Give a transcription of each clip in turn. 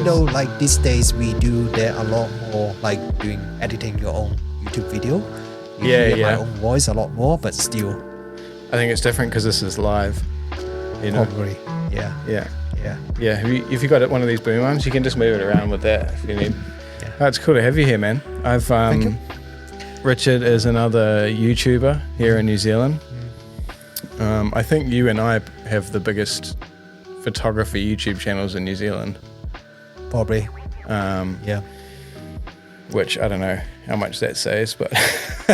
even though like these days we do there a lot more, like doing editing your own YouTube video. You hear my own voice a lot more, but still. I think it's different because this is live. You know? Probably. Yeah. Yeah. Yeah. Yeah. If you got one of these boom arms, you can just move it around with that if you need. Yeah. Oh, it's cool to have you here, man. Thank you. Richard is another YouTuber here in New Zealand. I think you and I have the biggest photography YouTube channels in New Zealand. Probably. Yeah. Which I don't know how much that says, but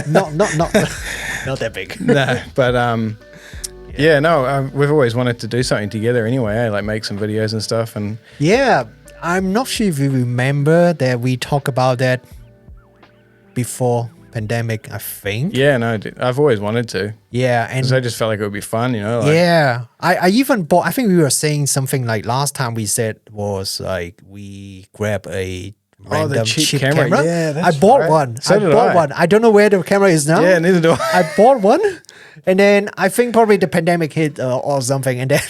not that big. No, but we've always wanted to do something together anyway, like make some videos and stuff. And yeah, I'm not sure if you remember that we talked about that before pandemic, I think. Yeah, no, I've always wanted to. Yeah, and I just felt like it would be fun, you know. Like, yeah, I even bought. I think we were saying something like last time we said was like we grab a random cheap camera. Yeah, I bought one. So I bought one. I don't know where the camera is now. Yeah, neither do I. I bought one, and then I think probably the pandemic hit or something, and then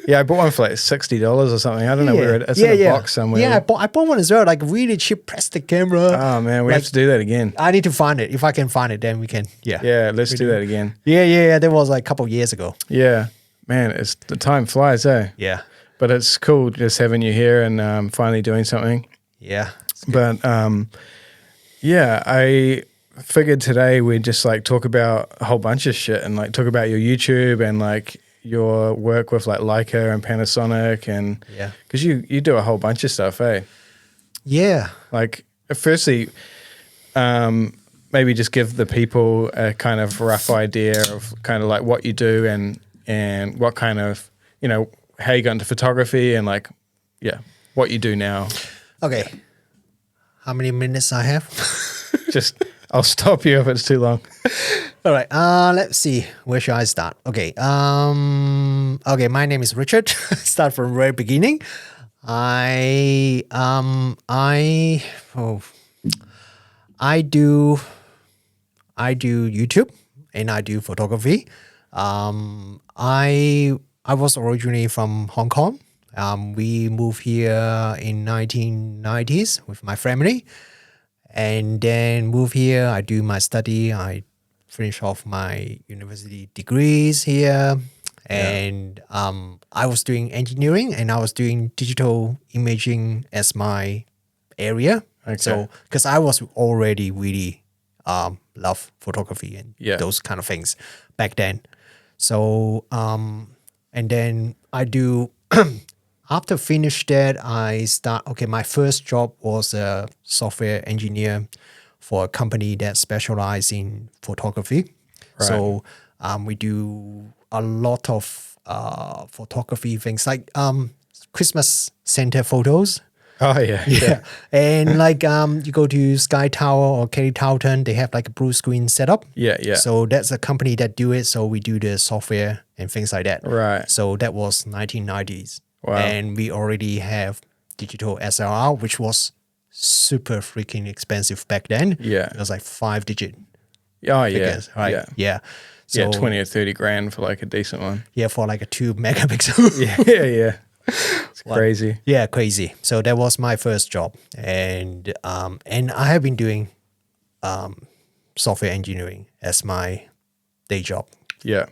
yeah, I bought one for like $60 or something. I don't know where it's in a box somewhere. Yeah, I bought one as well, like really cheap plastic camera. Oh man, we have to do that again. I need to find it. If I can find it, then we can. Yeah, let's do that again. Yeah. That was like a couple of years ago. Yeah, man, the time flies, eh? Yeah. But it's cool just having you here and finally doing something. Yeah. But I figured today we'd just like talk about a whole bunch of shit and like talk about your YouTube and like your work with like Leica and Panasonic and because you do a whole bunch of stuff, eh? Yeah. Like firstly, maybe just give the people a kind of rough idea of kind of like what you do and what kind of, you know, how you got into photography and like, what you do now. Okay. How many minutes I have? Just, I'll stop you if it's too long. All right. Let's see. Where should I start? Okay. Okay. My name is Richard. Start from the very beginning. I do YouTube and I do photography. I was originally from Hong Kong. We moved here in 1990s with my family, and then moved here. I do my study. I finish off my university degrees here, and I was doing engineering and I was doing digital imaging as my area. Okay. So, because I was already really love photography and those kind of things back then. So, and then I do. After finish that, I start. Okay, my first job was a software engineer for a company that specializes in photography. Right. So we do a lot of photography things like Christmas Santa photos. Oh yeah. And like you go to Sky Tower or Kelly Towton, they have like a blue screen setup. Yeah. So that's a company that do it. So we do the software and things like that. Right. So that was 1990s. Wow. And we already have digital SLR, which was super freaking expensive back then. Yeah. It was like 5-digit. Oh figures, yeah. right? Yeah. So 20 or 30 grand for like a decent one. Yeah, for like a 2 megapixel. Yeah. It's crazy. Yeah, crazy. So that was my first job. And I have been doing software engineering as my day job. Yeah.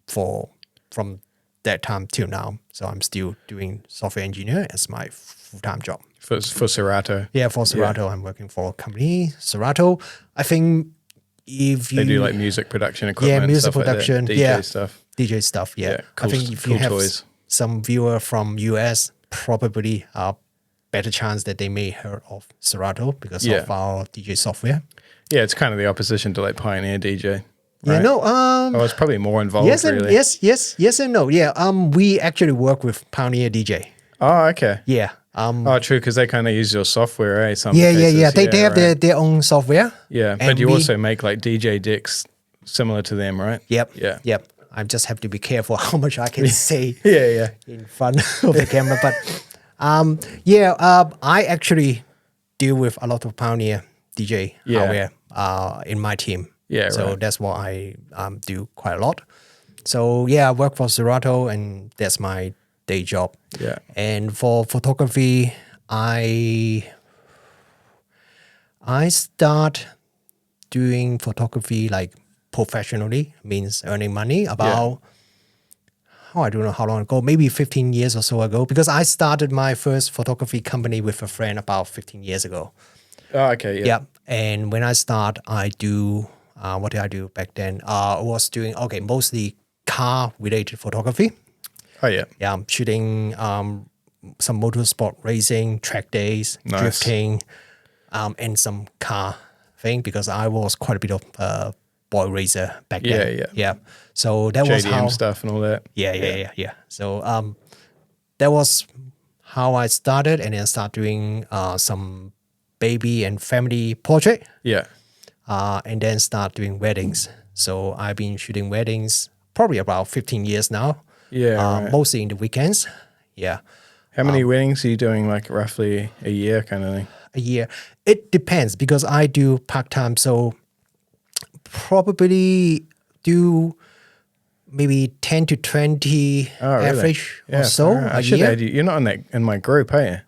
From that time till now. So I'm still doing software engineer as my full-time job. For Serato. Yeah, for Serato. I'm working for a company, Serato. I think if you... They do like music production equipment. Yeah, music stuff production. Like that. DJ stuff. Yeah. Cool, I think if cool you have toys. Some viewer from US, probably a better chance that they may heard of Serato because of our DJ software. Yeah, it's kind of the opposition to like Pioneer DJ. Right? Yeah, no. I was probably more involved. Yes and no. Yeah. We actually work with Pioneer DJ. Oh, okay. Yeah. True, because they kind of use your software, eh? Yeah. They have their own software. Yeah, but you also make like DJ decks similar to them, right? Yep. Yeah. Yep. I just have to be careful how much I can say. Yeah. In front of the camera, but I actually deal with a lot of Pioneer DJ hardware in my team. Yeah, so that's what I do quite a lot. So I work for Serato, and that's my day job. Yeah. And for photography, I start doing photography like professionally, means earning money about, I don't know how long ago, maybe 15 years or so ago, because I started my first photography company with a friend about 15 years ago. Oh, okay. Yeah. Yeah. And when I start, I do, what did I do back then? I was doing, mostly car related photography. Oh, yeah. Yeah. I'm shooting some motorsport racing, track days, Nice. drifting, and some car thing, because I was quite a bit of boy racer back then. Yeah. Yeah. So that was JDM how stuff and all that. Yeah. So that was how I started, and then start doing some baby and family portrait, Yeah. and then start doing weddings. So I've been shooting weddings probably about 15 years now. Yeah. Right. Mostly in the weekends. Yeah. How many weddings are you doing, like roughly a year kind of thing? A year. It depends, because I do part-time, so probably do maybe 10 to 20 really? average or so I a should year. add you. You're not in my group, are you?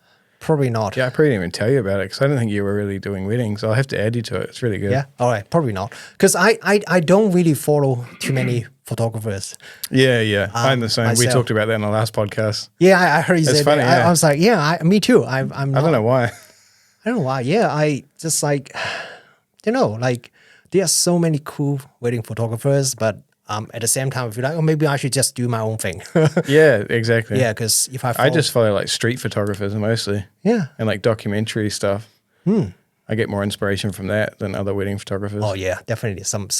Probably not. Yeah, I probably didn't even tell you about it because I don't think you were really doing weddings. I'll have to add you to it. It's really good. Yeah. All right. Probably not. Because I don't really follow too many photographers. Yeah. I'm the same. We myself. talked about that in the last podcast. Yeah, I heard you It's say funny, that. yeah. I was like, yeah, me too. I'm I not, don't know why. I don't know why. Yeah, I just like, like there are so many cool wedding photographers, but at the same time, I feel like, maybe I should just do my own thing. Yeah, exactly. Yeah, because if I I just follow like street photographers mostly. Yeah. And like documentary stuff. I get more inspiration from that than other wedding photographers. Oh yeah, definitely. Some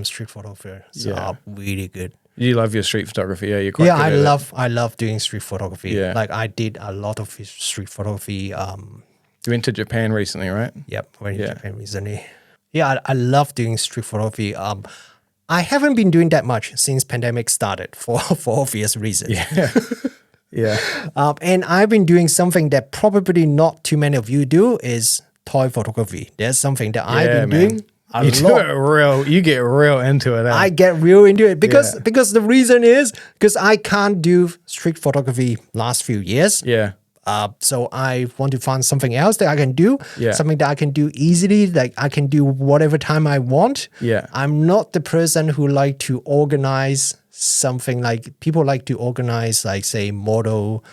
street photographers are really good. You love your street photography, yeah? You're quite Yeah, good at it. I love doing street photography. Yeah. Like I did a lot of street photography. You went to Japan recently, right? Yep, went to Japan recently. Yeah, I love doing street photography. I haven't been doing that much since pandemic started for obvious reasons. Yeah. And I've been doing something that probably not too many of you do, is toy photography. That's something that I've been doing a You lot. you get real into it. Eh? I get real into it because the reason is because I can't do street photography last few years. Yeah. So I want to find something else that I can do, Yeah. something that I can do easily, like I can do whatever time I want. Yeah. I'm not the person who like to organize something, like people like to organize, like say model,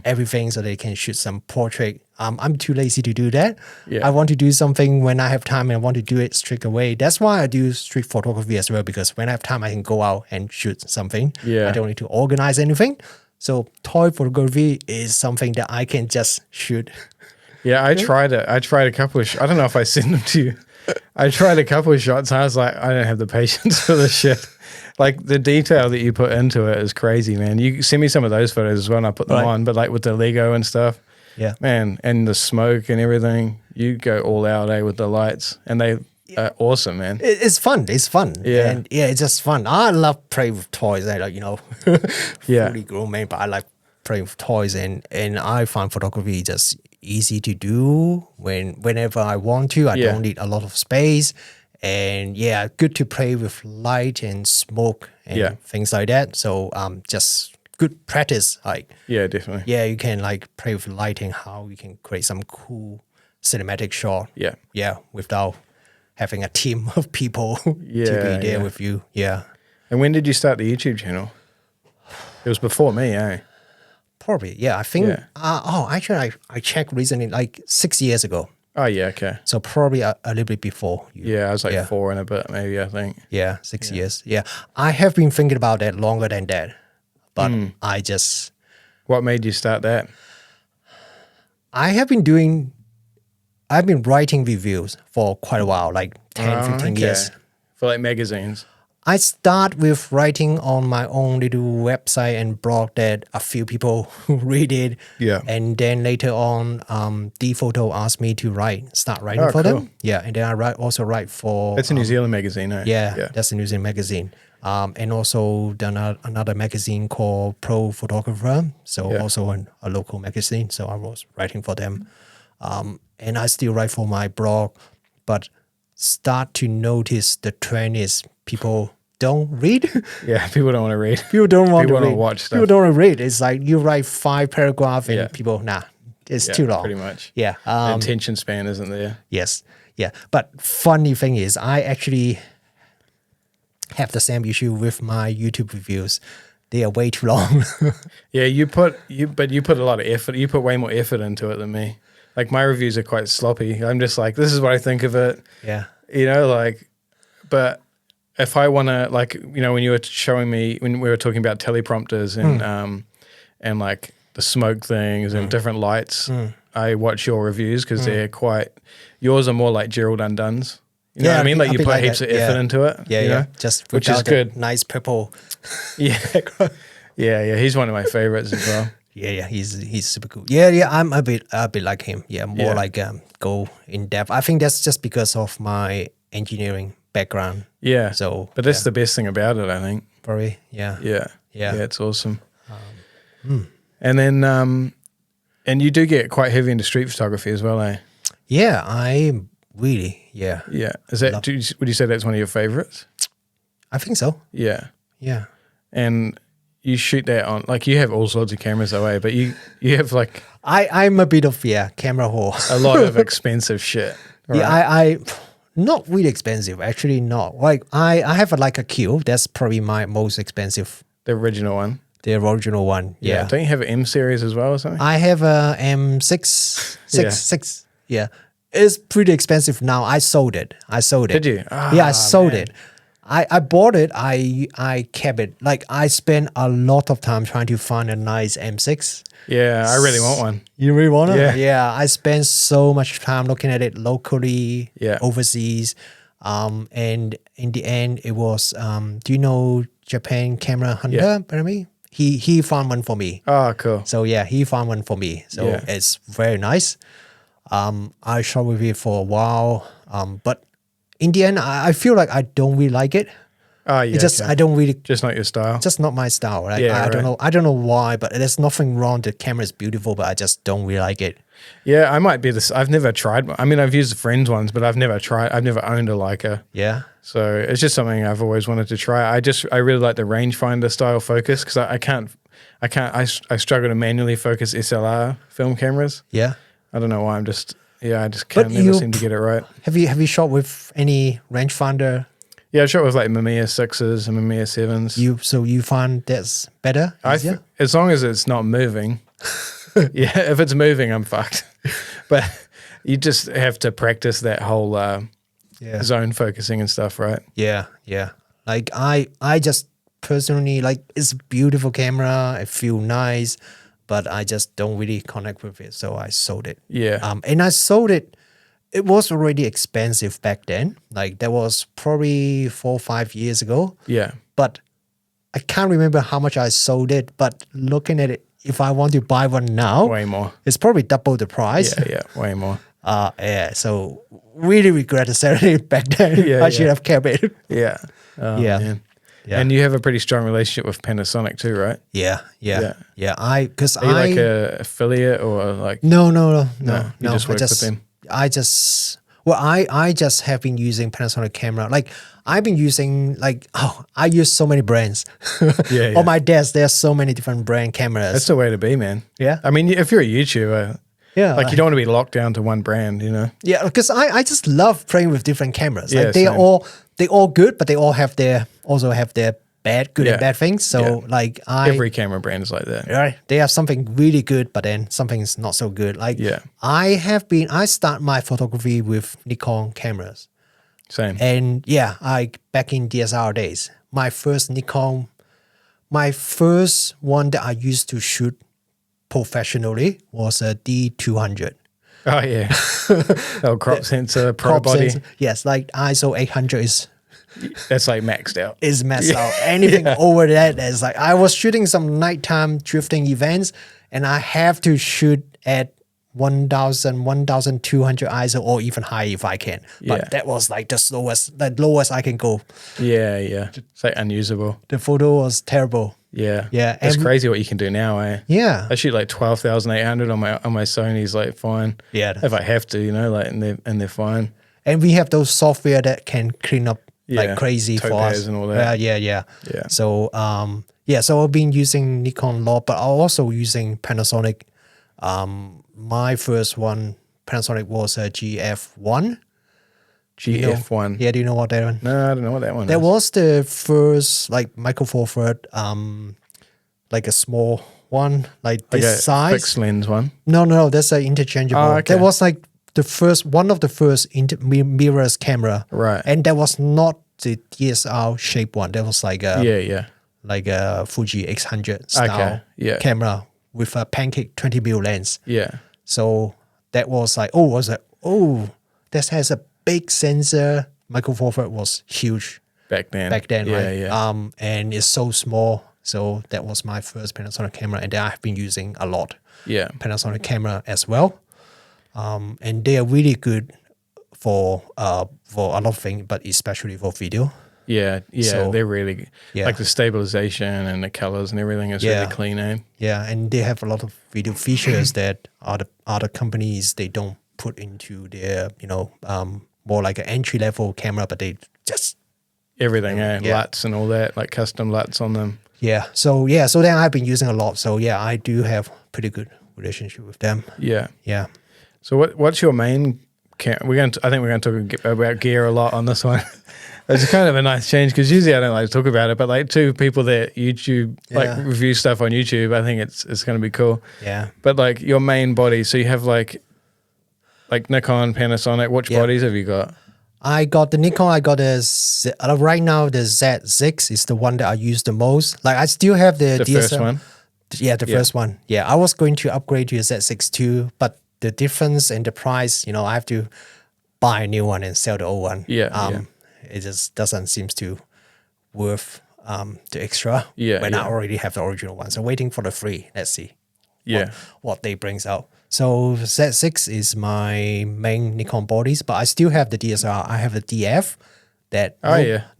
everything so they can shoot some portrait. I'm too lazy to do that. Yeah. I want to do something when I have time and I want to do it straight away. That's why I do street photography as well, because when I have time, I can go out and shoot something. Yeah. I don't need to organize anything. So toy photography is something that I can just shoot. Yeah, I tried it. I tried a couple of I don't know if I sent them to you. I tried a couple of shots and I was like, I don't have the patience for this shit. Like the detail that you put into it is crazy, man. You send me some of those photos as well and I put them on, but like with the Lego and stuff. Yeah. Man, and the smoke and everything, you go all out, with the lights. And they are awesome, man. It's fun. It's fun. Yeah. And it's just fun. I love playing with toys. I like, Yeah. fully grown man, but I like playing with toys, and I find photography just easy to do whenever I want to. I don't need a lot of space. And good to play with light and smoke and things like that. So just good practice. Like Definitely. yeah, you can like play with lighting, how you can create some cool cinematic shot. Yeah, without having a team of people to be there with you. Yeah. And when did you start the YouTube channel? It was before me, eh? Probably, yeah. I think, actually, I checked recently, like 6 years ago. Oh, yeah, okay. So probably a little bit before you. Yeah, I was like 4 and a bit, maybe, I think. Yeah, 6 years. Yeah. I have been thinking about that longer than that. But What made you start that? I've been writing reviews for quite a while, like 10, 15 years. For like magazines? I start with writing on my own little website and blog that a few people read it. Yeah. And then later on, D-Photo asked me to start writing for them. Yeah. And then I also write for... That's a New Zealand magazine, eh? Yeah, that's a New Zealand magazine. And also done another magazine called Pro Photographer. So also a local magazine. So I was writing for them. And I still write for my blog, but start to notice the trend is people don't read. Yeah, people don't want to read. People don't want to read. watch stuff. People don't want to read. It's like you write 5 paragraphs and people, It's too long. Pretty much. Yeah. The attention span isn't there. Yes. Yeah. But funny thing is, I actually have the same issue with my YouTube reviews. They are way too long. Yeah, you put a lot of effort. You put way more effort into it than me. Like my reviews are quite sloppy. I'm just like, this is what I think of it. Yeah. You know, like, but if I want to, like, you know, when you were showing me, when we were talking about teleprompters and like the smoke things and different lights, I watch your reviews because they're quite, yours are more like Gerald Undone's. You know what I mean? Like you put heaps of effort into it. Yeah, you know? yeah. Just which is good. Nice purple. Yeah. Yeah. He's one of my favorites as well. Yeah. He's super cool. Yeah. I'm a bit like him. Yeah, more like go in depth. I think that's just because of my engineering background. Yeah. So, but that's the best thing about it, I think. Probably. Yeah. Yeah. It's awesome. And then, and you do get quite heavy into street photography as well, eh? Yeah, I really. Yeah. Yeah. Is that? Would you say that's one of your favorites? I think so. Yeah. Yeah. And you shoot that on, like, you have all sorts of cameras away, but you have like I'm a bit of camera whore. A lot of expensive shit. Right? Yeah, I not really expensive. Actually, not. Like I have a Q. That's probably my most expensive. The original one. The original one. Yeah. Don't you have an M series as well or something? I have a M6. Yeah. It's pretty expensive now. I sold it. Did you? I sold it. I bought it. I kept it. Like I spent a lot of time trying to find a nice M6. Yeah, I really want one. You really want it? Yeah. Yeah. I spent so much time looking at it locally, overseas. And in the end, it was. Do you know Japan Camera Hunter? Yeah. He found one for me. Oh, cool. So yeah, he found one for me. So it's very nice. I shot with it for a while, but in the end, I feel like I don't really like it. Oh yeah, I don't really. Just not your style. Just not my style. Right? I don't know. I don't know why, but there's nothing wrong. The camera is beautiful, but I just don't really like it. Yeah, I might be this. I've never tried. I mean, I've used the friends ones, but I've never tried. I've never owned a Leica. Yeah. So it's just something I've always wanted to try. I really like the rangefinder style focus because I struggle to manually focus SLR film cameras. Yeah. I don't know why. I just can't never seem to get it right. Have you shot with any rangefinder? Yeah, I shot with like Mamiya 6s and Mamiya 7s. So you find that's better? As long as it's not moving. Yeah, if it's moving, I'm fucked. But you just have to practice that whole zone focusing and stuff, right? Yeah. Like I just personally like it's a beautiful camera. It feels nice, but I just don't really connect with it, so I sold it. Yeah. And I sold it. It was already expensive back then. Like that was probably 4 or 5 years ago. Yeah. But I can't remember how much I sold it. But looking at it, if I want to buy one now, way more. It's probably double the price. Yeah, way more. So really regret selling it back then. I should have kept it. Yeah. Man. Yeah. And you have a pretty strong relationship with Panasonic too, right? Yeah. Are you like a affiliate or like? No. You just work with them. I just have been using Panasonic camera. Like I've been using I use so many brands. Yeah. On my desk, there's so many different brand cameras. That's the way to be, man. Yeah. I mean, if you're a YouTuber, like you don't want to be locked down to one brand, you know? Yeah, because I just love playing with different cameras. Like they all good, but they all have their good and bad things. So every camera brand is like that. Right. They have something really good, but then something's not so good. Like I start my photography with Nikon cameras. Same. And back in DSLR days, my first one that I used to shoot professionally was a D200. Oh yeah. Crop sensor, pro body. Sensor. Yes, like ISO 800 is. That's like maxed out. Is maxed out. Anything over that is like I was shooting some nighttime drifting events, and I have to shoot at 1,000, 1,200 ISO or even higher if I can. But that was like the lowest I can go. Yeah. It's like unusable. The photo was terrible. Yeah. It's crazy what you can do now, eh? Yeah. I shoot like 12,800 on my Sony's, like fine. Yeah. If I have to, you know, like and they're fine. And we have those software that can clean up like crazy Topaz for us. And all that. Yeah. So so I've been using Nikon a lot, but I'm also using Panasonic my first one, Panasonic, was a GF1. GF1. Yeah, do you know what that one? No, I don't know what that one is. That was the first like Micro Four Third, like a small one, like this a size. fixed lens one. No, that's an interchangeable. Oh, okay. That was like one of the first mirrorless camera. Right. And that was not the DSLR shape one. That was like a like a Fuji X100 style camera with a pancake 20mm lens. Yeah. So that was like, this has a big sensor. Micro Four Third was huge back then, right? Yeah. And it's so small. So that was my first Panasonic camera, and then I've been using a lot. Yeah. Panasonic camera as well. And they are really good for a lot of things, but especially for video. Yeah, So, they're really like the stabilization and the colors and everything is really clean, eh? Yeah, and they have a lot of video features that other companies they don't put into their more like an entry level camera, but they just everything, LUTs and all that, like custom LUTs on them. Yeah, so then I've been using a lot. So yeah, I do have pretty good relationship with them. Yeah. So what's your main? I think we're going to talk about gear a lot on this one. It's kind of a nice change because usually I don't like to talk about it, but like two people that YouTube like review stuff on YouTube, I think it's going to be cool. Yeah. But like your main body, so you have like Nikon, Panasonic. Which bodies have you got? I got the Nikon. I got right now the Z6 is the one that I use the most. Like I still have the DSLR. First one. Yeah, the first one. Yeah, I was going to upgrade to a Z6 too, but the difference in the price, I have to buy a new one and sell the old one. It just doesn't seem to worth the extra when I already have the original one. So waiting for the free. Let's see what they brings out. So Z6 is my main Nikon bodies, but I still have the DSLR. I have the DF that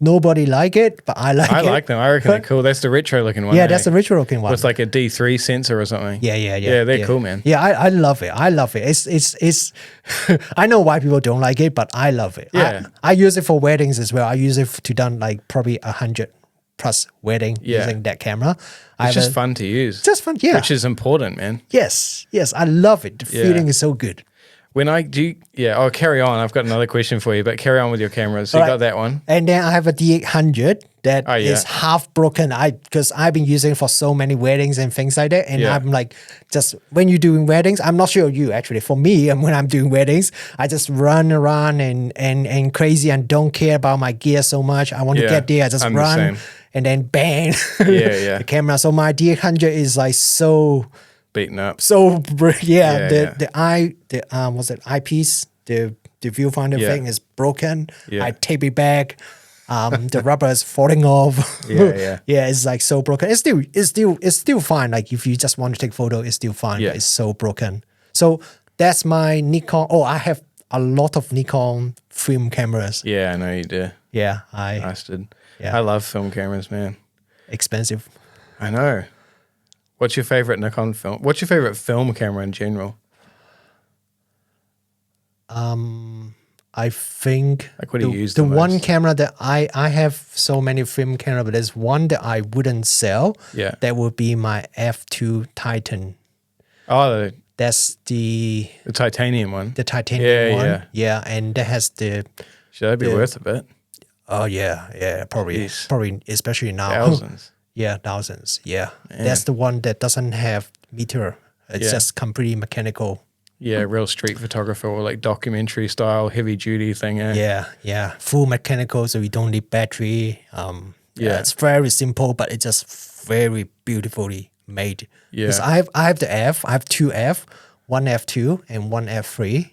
nobody like it, but I like it. I like them. I reckon they're cool. That's the retro looking one. Yeah, that's the retro looking one. With like a D3 sensor or something. Yeah, they're cool, man. Yeah, I love it. It's I know why people don't like it, but I love it. Yeah. I use it for weddings as well. I use it to done like probably 100 plus wedding using that camera. It's just fun to use. Just fun, yeah. Which is important, man. Yes, I love it. The feeling is so good. When I'll carry on. I've got another question for you, but carry on with your cameras. So you got that one. And then I have a D800 that is half broken. Because I've been using it for so many weddings and things like that. And I'm like, just when you're doing weddings, I'm not sure you actually. For me, and when I'm doing weddings, I just run around and crazy and don't care about my gear so much. I want to get there. I just run and then bang the camera. So my D800 is like so beaten up. So the eyepiece, the viewfinder thing is broken. I tape it back. The rubber is falling off. It's like so broken. It's still fine. Like if you just want to take photo, it's still fine. But it's so broken. So that's my Nikon. Oh, I have a lot of Nikon film cameras. Yeah, I know you do. Yeah, Bastard. I love film cameras, man. Expensive. I know. What's your favorite Nikon film? What's your favorite film camera in general? I think like what do you use the most? one camera that I have so many film camera, but there's one that I wouldn't sell. Yeah, that would be my F2 Titan. Oh, that's the titanium one. The titanium one. Yeah, and that has the. Should that be worth a bit? Oh yeah, probably, especially now. Thousands. Yeah, thousands. Yeah, that's the one that doesn't have meter. It's just completely mechanical. Yeah, real street photographer or like documentary style, heavy duty thing. Yeah, full mechanical, so you don't need battery. It's very simple, but it's just very beautifully made. Yeah, I have the F. I have two F, one F2 and one F3,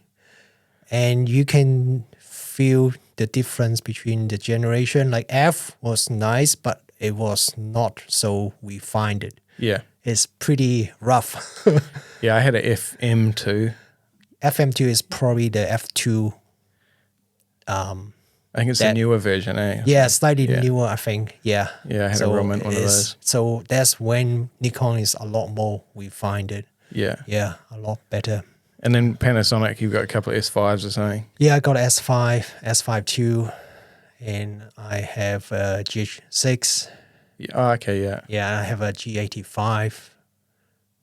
and you can feel the difference between the generation. Like F was nice, but it was not so refined. Yeah. It's pretty rough. Yeah, I had a FM2. FM2 is probably the F2. I think it's a newer version, eh? Yeah, slightly newer, I think. Yeah. Yeah, I had a real mint one of those. So that's when Nikon is a lot more refined. Yeah. Yeah, a lot better. And then Panasonic, you've got a couple of S5s or something. Yeah, I got S5, S5 II, and I have a GH6. Oh, okay, yeah. Yeah, I have a G85.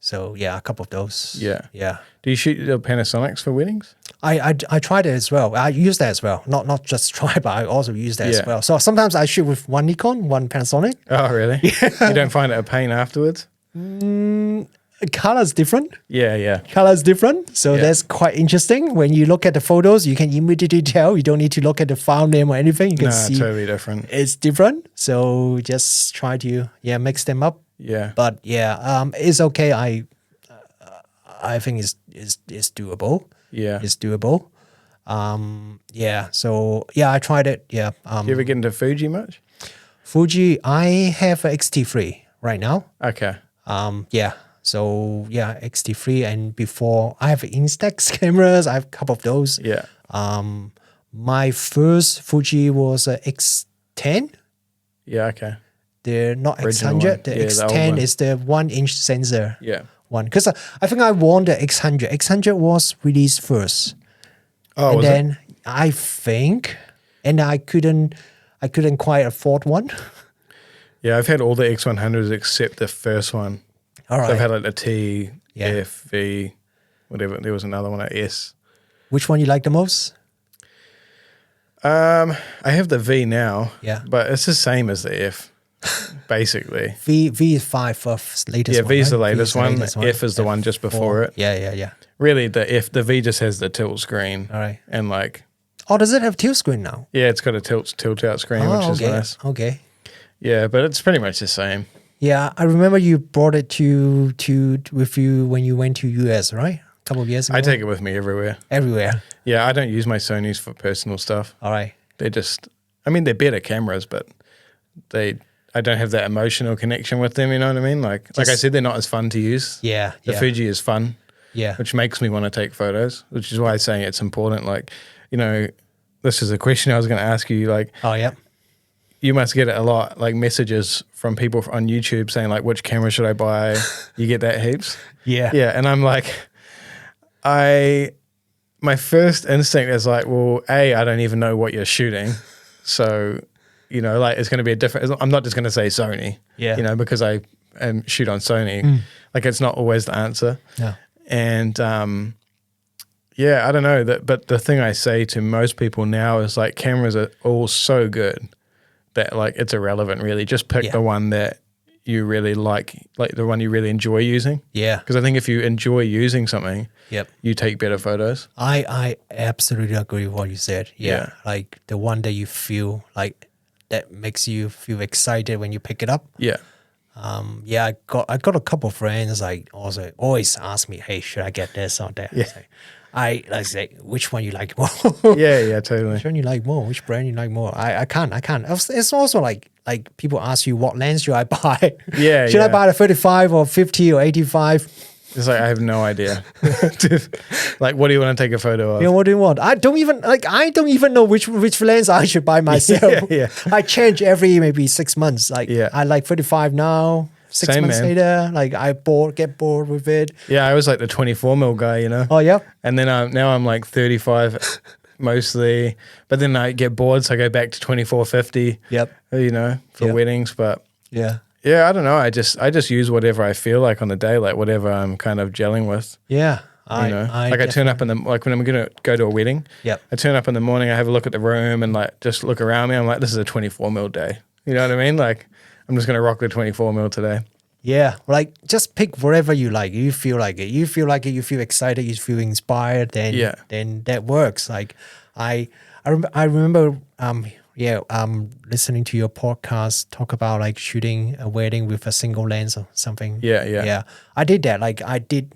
So yeah, a couple of those. Yeah. Yeah. Do you shoot the Panasonics for weddings? I tried it as well. I use that as well. Not just try, but I also use that as well. So sometimes I shoot with one Nikon, one Panasonic. Oh, really? You don't find it a pain afterwards? Color's different. Yeah. Color's different. So that's quite interesting. When you look at the photos, you can immediately tell. You don't need to look at the file name or anything. You can see totally different. It's different. So just try to mix them up. Yeah. But it's okay. I think it's doable. Yeah. It's doable. So I tried it. Yeah. Do you ever get into Fuji much? Fuji, I have a X-T3 right now. Okay. So X-T3, and before I have Instax cameras. I have a couple of those. Yeah. My first Fuji was a X10. Yeah. Okay. The not Original X100. one. The Yeah, the old X10 one. is the 1-inch sensor. Yeah. One, because I think I won the X100. X100 was released first. Oh, and was then it? I think, and I couldn't quite afford one. Yeah, I've had all the X100s except the first one. All right. So I've had like the T, Yeah. F, V, whatever. There was another one, a S. Which one you like the most? I have the V now. Yeah. But it's the same as the F, basically. V is 5 of latest Yeah, one. V is right? the latest one. latest F is the one just before it. Yeah. Really, the V just has the tilt screen. All right. And like, Oh, does it have tilt screen now? yeah, it's got a tilt out screen, which is okay. nice. Okay. Yeah, but it's pretty much the same. Yeah, I remember you brought it to with you when you went to US, right? A couple of years ago. I take it with me everywhere. everywhere. Yeah, I don't use my Sonys for personal stuff. All right. They're just, I mean, they're better cameras, but I don't have that emotional connection with them. You know what I mean? Like I said, they're not as fun to use. Yeah. The Fuji is fun, Yeah. which makes me want to take photos, which is why I'm saying it's important. Like, you know, this is a question I was going to ask you. Like, Oh yeah. you must get it a lot, like messages from people on YouTube saying like, which camera should I buy? You get that heaps. Yeah. Yeah. And I'm like, my first instinct is like, well, I don't even know what you're shooting. So, you know, like it's going to be a different, I'm not just going to say Sony, Yeah. you know, because I shoot on Sony. Like it's not always the answer. No. And yeah, I don't know that, but the thing I say to most people now is like cameras are all so good that like it's irrelevant really. Just pick the one that you really like the one you really enjoy using. Yeah. Because I think if you enjoy using something, Yep. you take better photos. I absolutely agree with what you said. Yeah. Like the one that you feel like that makes you feel excited when you pick it up. Yeah. I got a couple of friends like also always ask me, hey, should I get this or that? Yeah. I say, which one you like more? Yeah, totally. Which one you like more? Which brand you like more? I can't. It's also like people ask you what lens should I buy? Yeah, should I buy the 35 or 50 or 85? It's like I have no idea. Like, what do you want to take a photo of? You know, what do you want? I don't even know which lens I should buy myself. Yeah. I change every maybe 6 months. Like Yeah. I like 35 now. Six Same, months man. later, like get bored with it. Yeah, I was like the 24mm guy, you know. Oh yeah. And then now I'm like 35 mostly, but then I get bored, so I go back to 24-50. Yep. You know, for Yep. weddings. But Yeah. yeah, I don't know. I just use whatever I feel like on the day, like whatever I'm kind of gelling with. Yeah. You know, I turn up like when I'm gonna go to a wedding. Yep. I turn up in the morning. I have a look at the room and like just look around me. I'm like, this is a 24mm day. You know what I mean? Like, I'm just gonna rock the 24mm today. Yeah, like just pick whatever you like. You feel like it. You feel like it. You feel excited. You feel inspired. Then that works. Like I remember listening to your podcast talk about like shooting a wedding with a single lens or something. Yeah. I did that. Like I did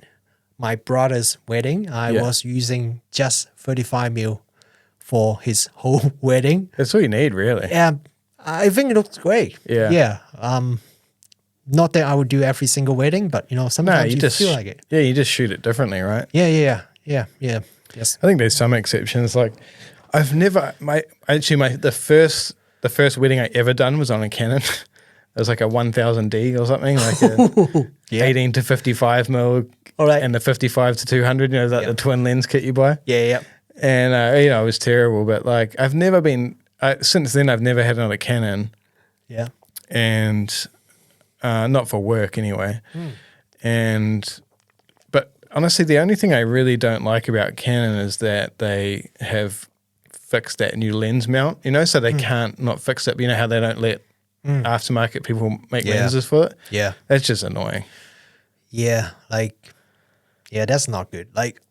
my brother's wedding. I Yeah. was using just 35mm for his whole wedding. That's all you need, really. Yeah, I think it looks great. Yeah. Yeah. Not that I would do every single wedding, but you know, sometimes you just feel like it. Yeah, you just shoot it differently, right? Yeah. Yes. I think there's some exceptions. Like, I've never the first wedding I ever done was on a Canon. It was like a 1000D or something, like a 18 to 55 mil, All right. and the 55 to 200. You know, like the twin lens kit you buy. Yeah. And you know, it was terrible. But like, I've never been since then. I've never had another Canon, Yeah. and not for work anyway. But honestly, the only thing I really don't like about Canon is that they have fixed that new lens mount, so they can't not fix it. But you know how they don't let aftermarket people make lenses for it? Yeah. That's just annoying. Yeah, that's not good. Like,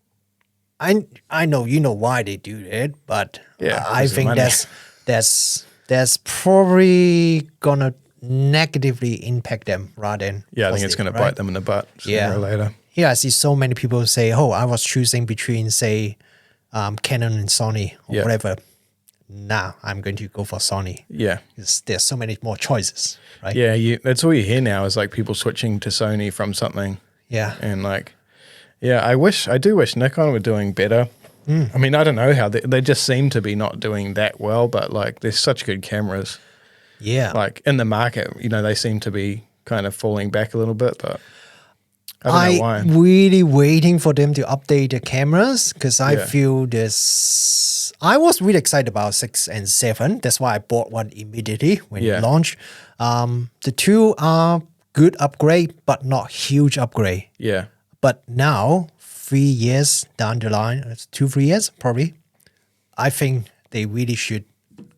I know why they do it, but I think money. that's probably gonna negatively impact them rather than I think it's going to bite them in the butt sooner or later. Yeah, I see so many people say, "Oh, I was choosing between say Canon and Sony or whatever." Nah, I'm going to go for Sony. Yeah, there's so many more choices, right? Yeah, that's all you hear now is like people switching to Sony from something. Yeah, and like, I do wish Nikon were doing better. I mean, I don't know how they just seem to be not doing that well, but like they're such good cameras. Yeah, like in the market, they seem to be kind of falling back a little bit, but I don't know why. I'm really waiting for them to update the cameras because I feel this. I was really excited about 6 and 7. That's why I bought one immediately when it launched. The two are good upgrade, but not huge upgrade. Yeah. But now, 3 years down the line, it's 2-3 years probably, I think they really should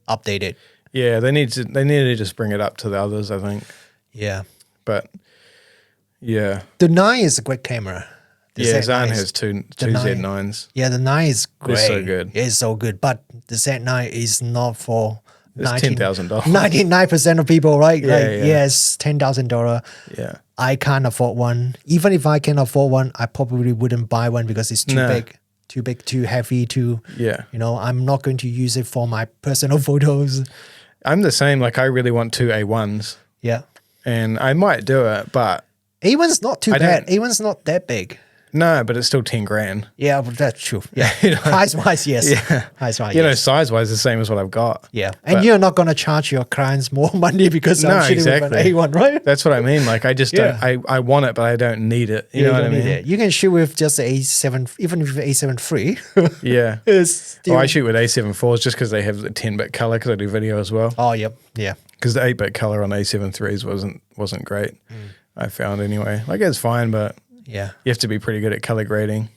update it. Yeah, they need to just bring it up to the others, I think. Yeah. But yeah. The 9 is a great camera. Zan has two Z9s. Yeah, the 9 is great. It's so good. It's so good. But the Z9 is not for it's $10,000. 99% of people, right? Yes, $10,000. Yeah. I can't afford one. Even if I can afford one, I probably wouldn't buy one because it's too big, too heavy, I'm not going to use it for my personal photos. I'm the same. Like I really want 2 A1s. Yeah. And I might do it, but A1's not too bad. A1's not that big. No, but it's still 10 grand. Yeah, but that's true. Yeah. Size-wise, yes. Yeah. Size-wise, size-wise, the same as what I've got. Yeah. And you're not going to charge your clients more money because I'm shooting with an A1, right? That's what I mean. Like, I just don't, I want it, but I don't need it. You know what I mean? You can shoot with just the A7, even with A7 III. Yeah. Still... I shoot with A7 IVs just because they have the 10-bit color because I do video as well. Oh, yep. Yeah. Because the 8-bit color on A7 IIIs wasn't great, I found anyway. Like, it's fine, but... Yeah, you have to be pretty good at color grading.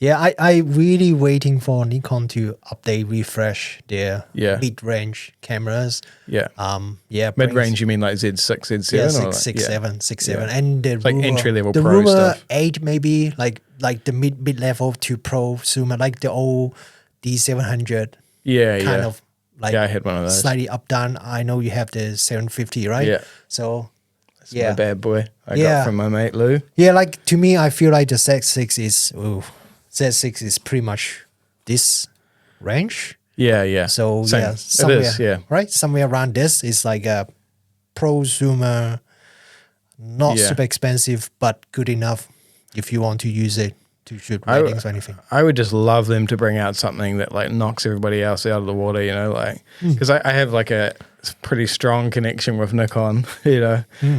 Yeah, I really waiting for Nikon to update, refresh their mid-range cameras. Yeah, mid-range. You mean like Z6, Z7? Yeah, 6.7, and the like entry-level the pro rumor stuff. 8 maybe like the mid-level to pro zoomer, like the old D700. Yeah, kind of like I had one of those. Slightly up down. I know you have the 750, right? Yeah. So. That's my bad boy. I got from my mate Lou. Yeah, like to me, I feel like the Z6 is pretty much this range. Yeah. So Same. somewhere, it is, right? Somewhere around this is like a pro zoomer, not super expensive, but good enough if you want to use it to shoot weddings or anything. I would just love them to bring out something that like knocks everybody else out of the water, like because I have like a pretty strong connection with Nikon,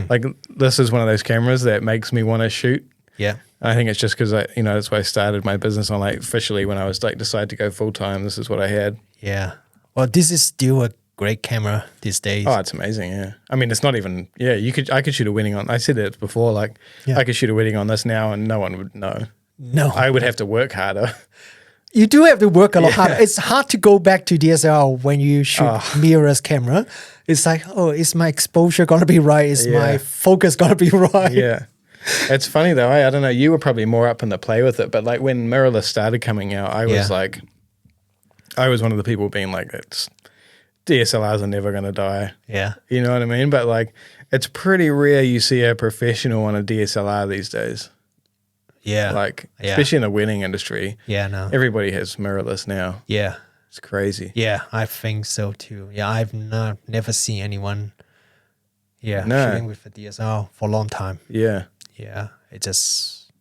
like this is one of those cameras that makes me want to shoot. Yeah. I think it's just because that's why I started my business on like officially when I was like decided to go full time. This is what I had. Yeah. Well, this is still a great camera these days. Oh, it's amazing. Yeah. I mean, it's not even. Yeah, I could shoot a wedding on. I said it before. Like I could shoot a wedding on this now, and no one would know. No, I would have to work harder. You do have to work a lot harder. It's hard to go back to DSLR when you shoot mirrorless camera. It's like, is my exposure going to be right? Is my focus going to be right? Yeah. It's funny though. I don't know. You were probably more up in the play with it, but like when mirrorless started coming out, I was like, I was one of the people being like, DSLRs are never going to die. Yeah. You know what I mean? But like, it's pretty rare you see a professional on a DSLR these days. Yeah. Like, especially in the wedding industry. Yeah, no. Everybody has mirrorless now. Yeah. It's crazy. Yeah, I think so too. Yeah, I've never seen anyone shooting with a DSLR for a long time. Yeah. Yeah. It just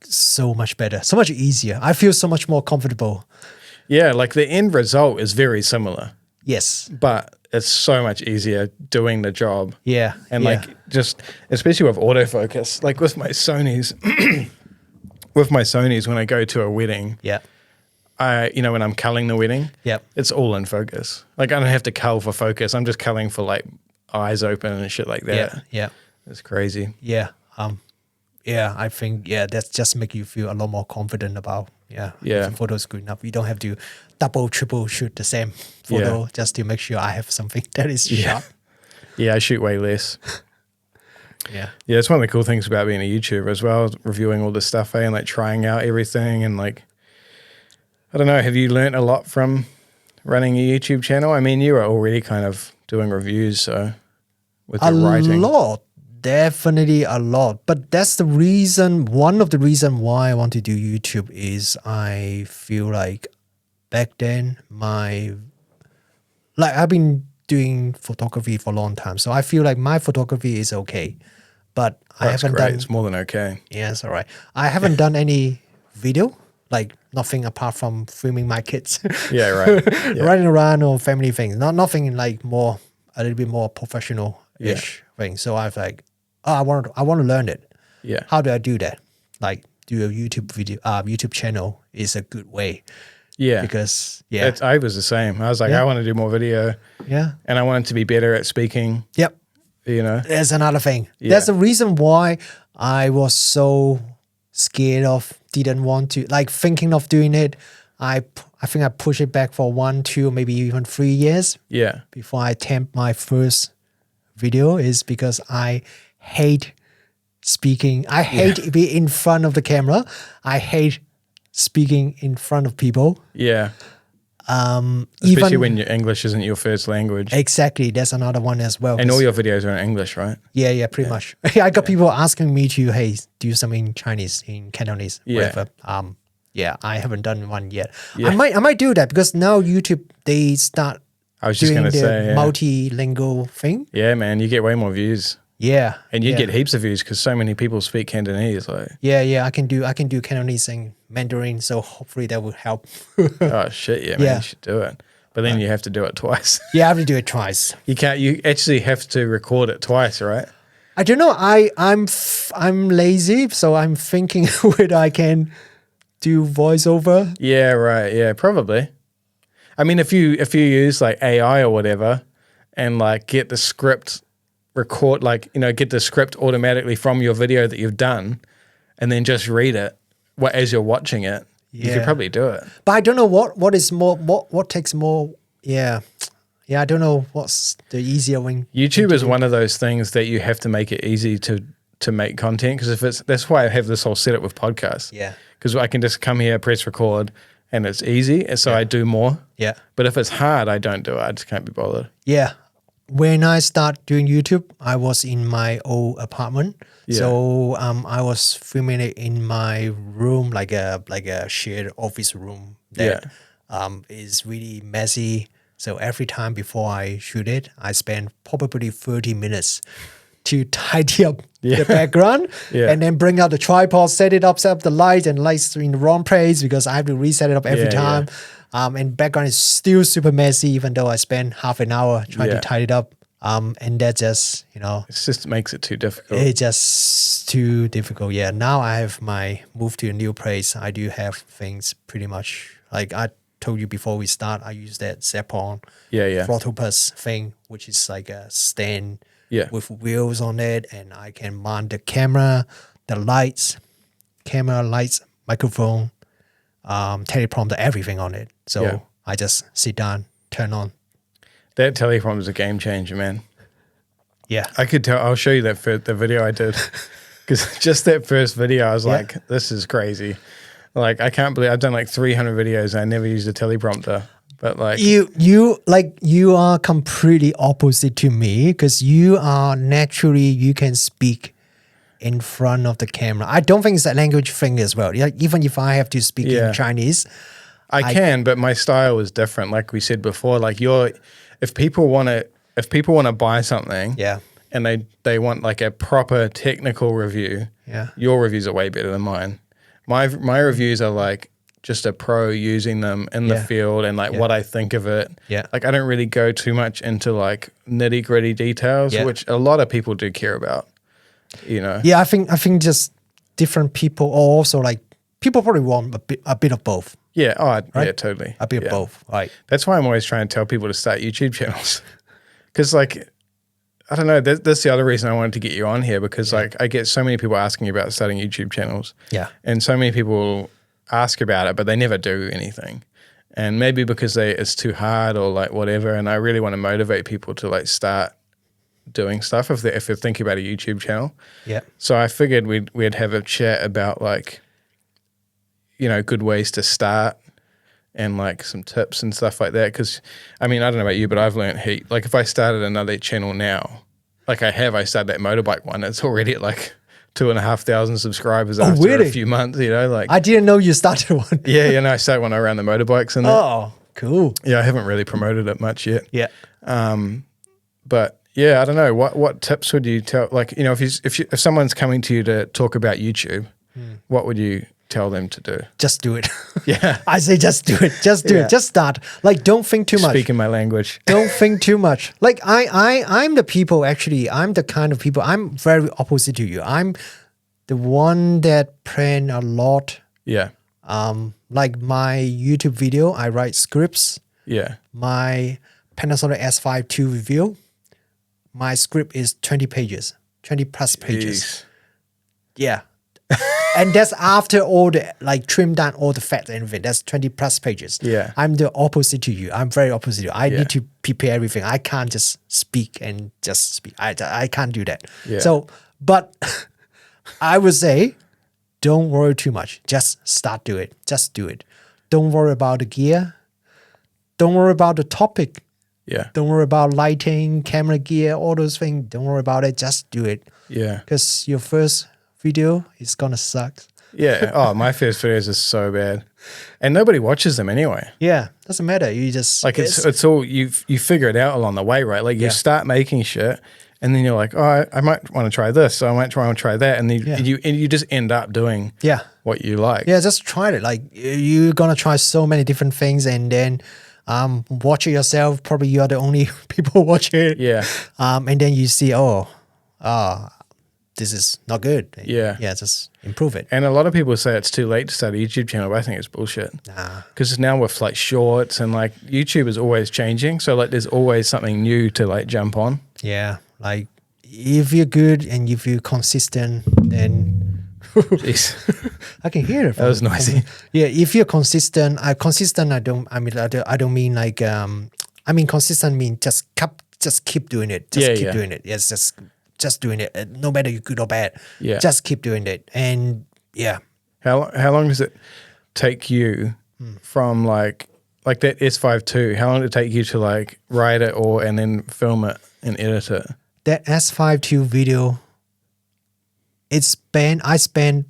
so much better. So much easier. I feel so much more comfortable. Yeah, like the end result is very similar. Yes. But it's so much easier doing the job. Yeah. And like just, especially with autofocus, like with my Sonys, when I go to a wedding, when I'm culling the wedding, it's all in focus. Like I don't have to cull for focus. I'm just culling for like eyes open and shit like that. Yeah. It's crazy. Yeah. Yeah, I think that's just make you feel a lot more confident about if the photo is good enough. You don't have to double, triple shoot the same photo just to make sure I have something that is sharp. Yeah, I shoot way less. Yeah. Yeah, it's one of the cool things about being a YouTuber as well, reviewing all this stuff, and like trying out everything. And like, I don't know, have you learnt a lot from running a YouTube channel? I mean, you were already kind of doing reviews, so with your writing. A lot. Definitely a lot. But that's the reason, one of the reasons why I want to do YouTube is I feel like back then I've been doing photography for a long time. So I feel like my photography is okay. But I haven't done... It's more than okay. Yeah, it's all right. I haven't done any video, like nothing apart from filming my kids. Yeah, right. Yeah. Running around or family things. Nothing like a little bit more professional-ish thing. So I was like, I want to learn it. Yeah. How do I do that? Like do a YouTube video, YouTube channel is a good way. Yeah. Because I was the same. I was like, I want to do more video. Yeah. And I wanted to be better at speaking. Yep. You know? There's another thing. Yeah. That's the reason why I was so scared of, didn't want to, like thinking of doing it. I think I pushed it back for 1, 2, maybe even 3 years. Yeah. Before I attempt my first video is because I hate speaking. I hate being in front of the camera. I hate speaking in front of people. Yeah. Especially when your English isn't your first language. Exactly. That's another one as well. And all your videos are in English, right? Yeah, pretty much. I got people asking me to, hey, do something in Chinese, in Cantonese, whatever. I haven't done one yet. Yeah. I might do that because now YouTube, they start doing the multilingual thing. Yeah, man, you get way more views. Yeah. And you get heaps of views because so many people speak Cantonese. Like. Yeah, I can do Cantonese and Mandarin, so hopefully that will help. Oh shit, yeah, man, you should do it. But then you have to do it twice. Yeah, I have to do it twice. You actually have to record it twice, right? I don't know. I'm lazy, so I'm thinking whether I can do voiceover. Yeah, right. Yeah, probably. I mean, if you use like AI or whatever and like get the script get the script automatically from your video that you've done and then just read it as you're watching it, you could probably do it. But I don't know what is more, what takes more. Yeah, I don't know what's the easier one. YouTube is one of those things that you have to make it easy to make content because that's why I have this whole setup with podcasts. Yeah. Because I can just come here, press record, and it's easy, and so I do more. Yeah. But if it's hard, I don't do it. I just can't be bothered. Yeah. When I start doing YouTube, I was in my old apartment. Yeah. So I was filming it in my room, like a shared office room that is really messy. So every time before I shoot it, I spend probably 30 minutes to tidy up the background and then bring out the tripod, set up the lights and lights in the wrong place because I have to reset it up every time. Yeah. And background is still super messy, even though I spent half an hour trying to tidy it up. And that just, it just makes it too difficult. It's just too difficult. Yeah. Now I have move to a new place. I do have things pretty much like I told you before we start. I use that Zapon Throtopus thing, which is like a stand with wheels on it, and I can mount the camera, the lights, microphone, teleprompter, everything on it. So I just sit down, turn on. That teleprompter is a game changer, man. Yeah. I could tell. I'll show you the video I did. Because just that first video, I was like, this is crazy. Like, I can't believe I've done like 300 videos and I never used a teleprompter. But like you are completely opposite to me because you can speak in front of the camera. I don't think it's a language thing as well. Even if I have to speak in Chinese, I can, but my style is different. Like we said before, like if people want to buy something, and they want like a proper technical review, your reviews are way better than mine. My reviews are like just a pro using them in the field and like what I think of it. Yeah. Like I don't really go too much into like nitty gritty details, which a lot of people do care about. Yeah, I think just different people also like people probably want a bit of both. Yeah, yeah, totally. A bit of both, right? That's why I'm always trying to tell people to start YouTube channels. Because like, I don't know. That's the other reason I wanted to get you on here, because like I get so many people asking about starting YouTube channels. Yeah. And so many people ask about it, but they never do anything. And maybe because it's too hard or like whatever. And I really want to motivate people to like start doing stuff if they're thinking about a YouTube channel. Yeah. So I figured we'd have a chat about like, you know, good ways to start and like some tips and stuff like that. Because I mean, I don't know about you, but I've learned heat. Like if I started another channel now, like I started that motorbike one, it's already at like 2,500 subscribers after really? a few months, you know, like I didn't know you started one. yeah, you know, I started one around the motorbikes and that. Oh, cool. Yeah, I haven't really promoted it much yet. Yeah. But yeah, I don't know. What tips would you tell? Like, you know, if someone's coming to you to talk about YouTube, what would you tell them to do? Just do it. Yeah, I say just do it. Just do it. Just start. Like, don't think too much. Speaking my language. Don't think too much. Like I'm the people, actually, I'm the kind of people, I'm very opposite to you. I'm the one that plan a lot. Yeah. Like my YouTube video, I write scripts. Yeah. My Panasonic S5 II review, my script is 20 pages, 20 plus pages. Jeez. Yeah. And that's after all the, like, trim down all the fat and everything. That's 20 plus pages. Yeah. I'm the opposite to you. I'm very opposite to you. I Yeah. need to prepare everything. I can't just speak and just speak. I can't do that. Yeah. So, but I would say, don't worry too much. Just start do it. Just do it. Don't worry about the gear. Don't worry about the topic. Yeah. Don't worry about lighting, camera gear, all those things. Don't worry about it. Just do it. Yeah. Because your first video is gonna suck. Yeah. Oh, my first videos are so bad, and nobody watches them anyway. Yeah, doesn't matter. You just Like it's all you figure it out along the way, right? Like you start making shit, and then you're like, oh, I might want to try this, so I might want to try that, and then you just end up doing what you like. Yeah, just try it. Like you're gonna try so many different things, and then watch it yourself. Probably you are the only people watch it. Yeah. And then you see, this is not good. Yeah. Yeah, just improve it. And a lot of people say it's too late to start a YouTube channel, but I think it's bullshit. Nah. Because now with like shorts and like YouTube is always changing. So like there's always something new to like jump on. Yeah. Like if you're good and if you're consistent, then Jeez. I can hear it. That was noisy. Yeah, if you're consistent, I don't mean like I mean consistent mean just keep doing it. Just keep doing it. Yes, just doing it. No matter you're good or bad. Yeah. Just keep doing it. And yeah. How long does it take you from like that S5 II? How long did it take you to like write it and then film it and edit it? That S5 II video, I spent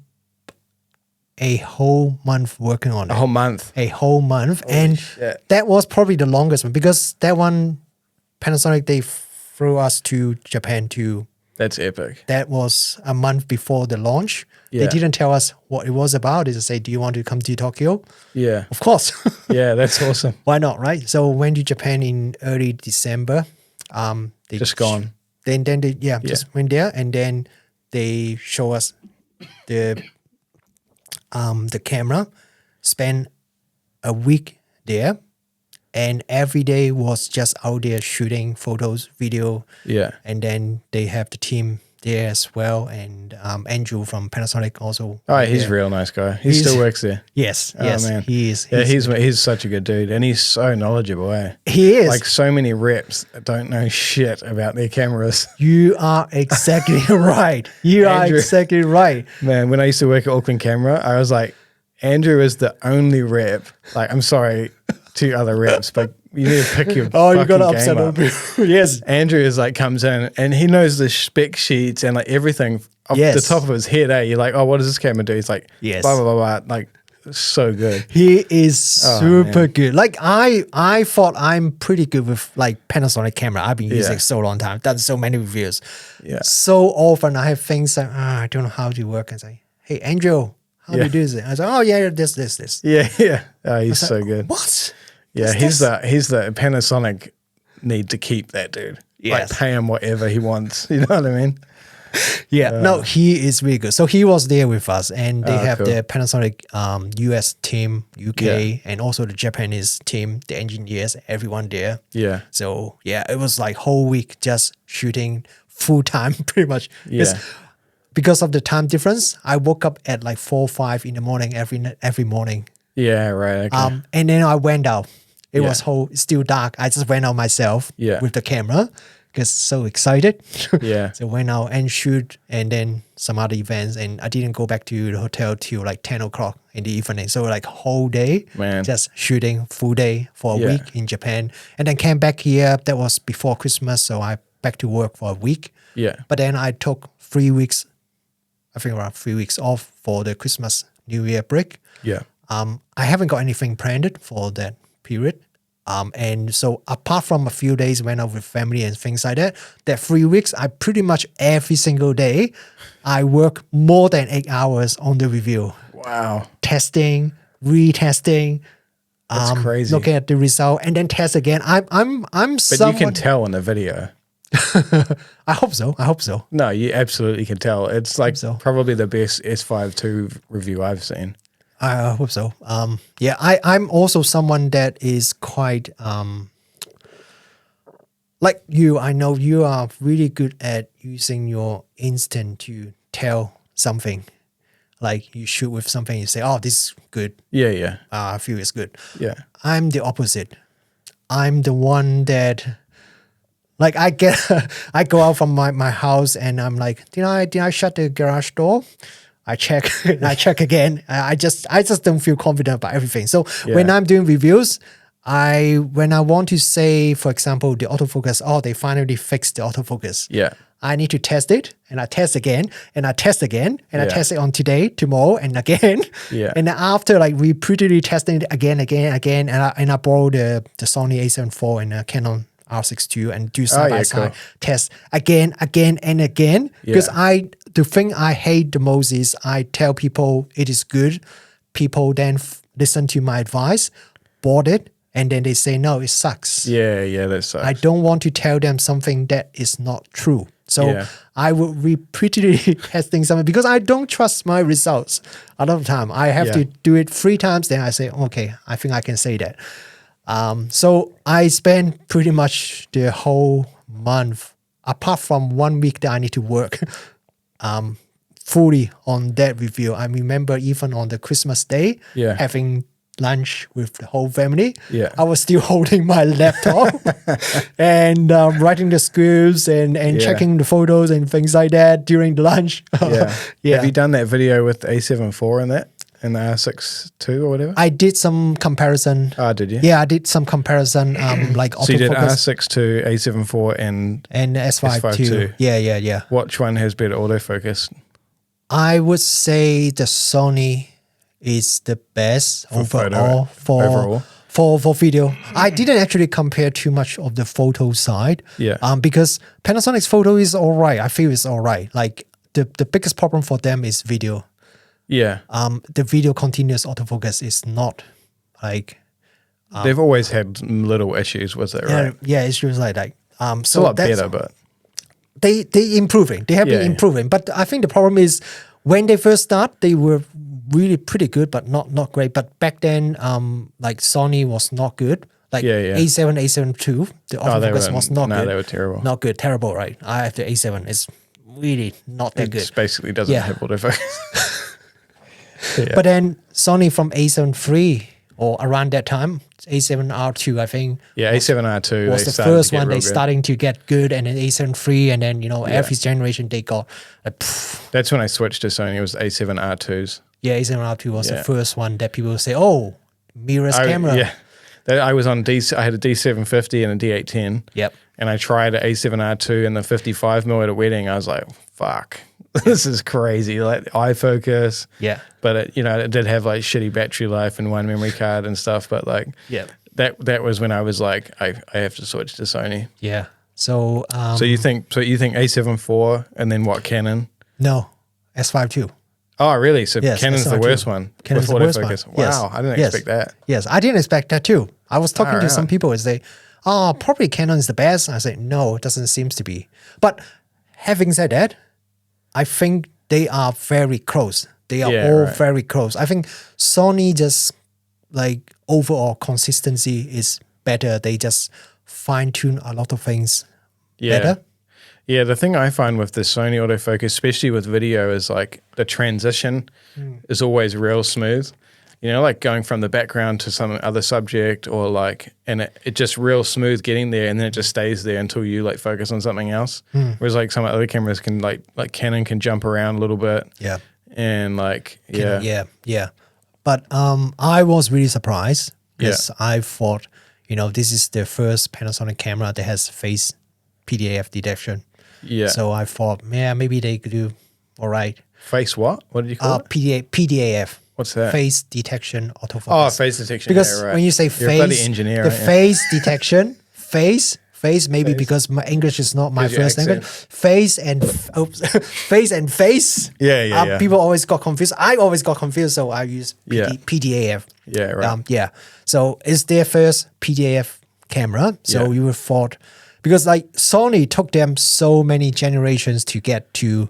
a whole month working on it. A whole month. A whole month. Holy and shit. that was probably the longest one because that one, Panasonic, they flew us to Japan to. That's epic. That was a month before the launch. Yeah. They didn't tell us what it was about. They just say, do you want to come to Tokyo? Yeah. Of course. Yeah, that's awesome. Why not, right? So went to Japan in early December. They Just gone. Then they just went there, and then they show us the camera. Spent a week there, and every day was just out there shooting photos, video. Yeah. And then they have the team there as well, and Andrew from Panasonic also. Oh, he's a real nice guy. He still works there. Yes, Oh, yes, man. he is. Yeah, he's such a good dude, and he's so knowledgeable. Eh? He is. Like so many reps don't know shit about their cameras. You are exactly right. You are Andrew. exactly right. Man, when I used to work at Auckland Camera, I was like, Andrew is the only rep. Like, I'm sorry to other reps, but you need to pick your Oh, you fucking got to game upset up. him. Yes. Andrew is like comes in and he knows the spec sheets and like everything off the top of his head. You're like, oh, what does this camera do? He's like, Yes. blah blah blah blah. Like, so good. He is super man. good. Like I thought I'm pretty good with like Panasonic camera. I've been using it so long time, done so many reviews. Yeah. So often I have things like, I don't know how to work. And say, hey, Andrew, how do you do this? I say, oh yeah, this. Yeah, yeah. Oh, he's so good. What? Yeah, he's the Panasonic need to keep that dude. Yes. Like pay him whatever he wants. You know what I mean? No, he is really good. So he was there with us, and they have cool. the Panasonic US team, UK, and also the Japanese team, the engineers, everyone there. Yeah. So yeah, it was like whole week just shooting full time, pretty much. Yeah. Because of the time difference, I woke up at like 4 or 5 in the morning every morning. Yeah, right. Okay. And then I went out. It was still dark. I just went out myself with the camera because so excited. Yeah. So went out and shoot, and then some other events, and I didn't go back to the hotel till like 10 o'clock in the evening. So like whole day, just shooting full day for a week in Japan, and then came back here. That was before Christmas, so I back to work for a week. Yeah. But then I took 3 weeks, I think around 3 weeks off for the Christmas New Year break. Yeah. I haven't got anything planned for that period. And so apart from a few days went out with family and things like that 3 weeks, I pretty much every single day, I work more than 8 hours on the review. Wow. Testing, retesting, That's crazy. looking at the result, and then test again. But you can tell in the video. I hope so. No, you absolutely can tell. It's like probably the best S52 review I've seen. I hope so. I'm also someone that is quite like you. I know you are really good at using your instinct to tell something. Like you shoot with something, you say, "Oh, this is good." Yeah. I feel it's good. Yeah. I'm the opposite. I'm the one that, like, I go out from my house and I'm like, did I shut the garage door? I check, I check again. I just don't feel confident about everything. So when I'm doing reviews, when I want to say, for example, the autofocus, they finally fixed the autofocus. Yeah. I need to test it, and I test again, and I test again, and I test it on today, tomorrow, and again. Yeah. And then after, like, repeatedly testing it again, and I borrow the Sony A7 IV and a Canon R6 II and do side by side test again and again. Because the thing I hate the most is I tell people it is good. People then listen to my advice, bought it, and then they say, no, it sucks. Yeah, that sucks. I don't want to tell them something that is not true. So I will repeatedly testing something because I don't trust my results a lot of the time. I have to do it 3 times. Then I say, okay, I think I can say that. So I spend pretty much the whole month, apart from 1 week that I need to work fully on that review. I remember even on the Christmas day, having lunch with the whole family. Yeah. I was still holding my laptop and writing the scripts and checking the photos and things like that during the lunch. Have you done that video with the A7 IV in that? In the R6 II or whatever? I did some comparison. Oh, did you? Yeah, I did some comparison, like autofocus. So you did R6 II, A7 IV, and S5 II. Yeah. Which one has better autofocus? I would say the Sony is the best overall for video. I didn't actually compare too much of the photo side. Yeah. Because Panasonic's photo is all right. I feel it's all right. Like the biggest problem for them is video. Yeah. The video continuous autofocus is not like they've always had little issues with it, right? Yeah, issues like that. So it's a lot better, but they improving. They have been improving. But I think the problem is when they first start, they were really pretty good, but not great. But back then, like Sony was not good. Like A7, A7 II, the autofocus was not good. No, they were terrible. Not good, terrible, right? I have the A7. It's really not that good. It basically doesn't have autofocus. But then Sony from A7 III or around that time, A7R2, I think. Yeah, A7R2 was the first one they starting to get good, and then A7 III, and then every generation they got. That's when I switched to Sony. It was A7R2s. Yeah, A7R2 was the first one that people say, "Oh, mirrorless camera." Yeah, I was on I had a D750 and a D810. Yep. And I tried an A7R2 and the 55mm at a wedding. I was like, "Fuck." This is crazy, like eye focus. Yeah. But it did have like shitty battery life and one memory card and stuff. But like, that was when I was like, I have to switch to Sony. Yeah. So you think A7 IV and then what, Canon? No, S5 II. Oh, really? So Canon's the worst one. Canon's the worst one. Wow, yes. I didn't expect that. Yes, I didn't expect that too. I was talking to some people and say, probably Canon is the best. I say, no, it doesn't seem to be. But having said that, I think they are very close. They are all very close. I think Sony just like overall consistency is better. They just fine tune a lot of things better. Yeah, the thing I find with the Sony autofocus, especially with video, is like the transition is always real smooth. You know, like going from the background to some other subject, or like, and it just real smooth getting there, and then it just stays there until you like focus on something else. Whereas like some other cameras can like Canon can jump around a little bit. Yeah. And like, yeah. But I was really surprised because I thought, you know, this is the first Panasonic camera that has face PDAF detection. Yeah. So I thought, yeah, maybe they could do all right. Face what? What did you call it? PDAF. What's that? Face detection autofocus. Oh, face detection. Because when you say You're a bloody face, engineer, the aren't you? face detection, face maybe because my English is not my Because your first language. accent. Face and face and face. Yeah. People always got confused. I always got confused, so I use PDAF. Yeah, right. So it's their first PDAF camera. So you would thought, because like Sony took them so many generations to get to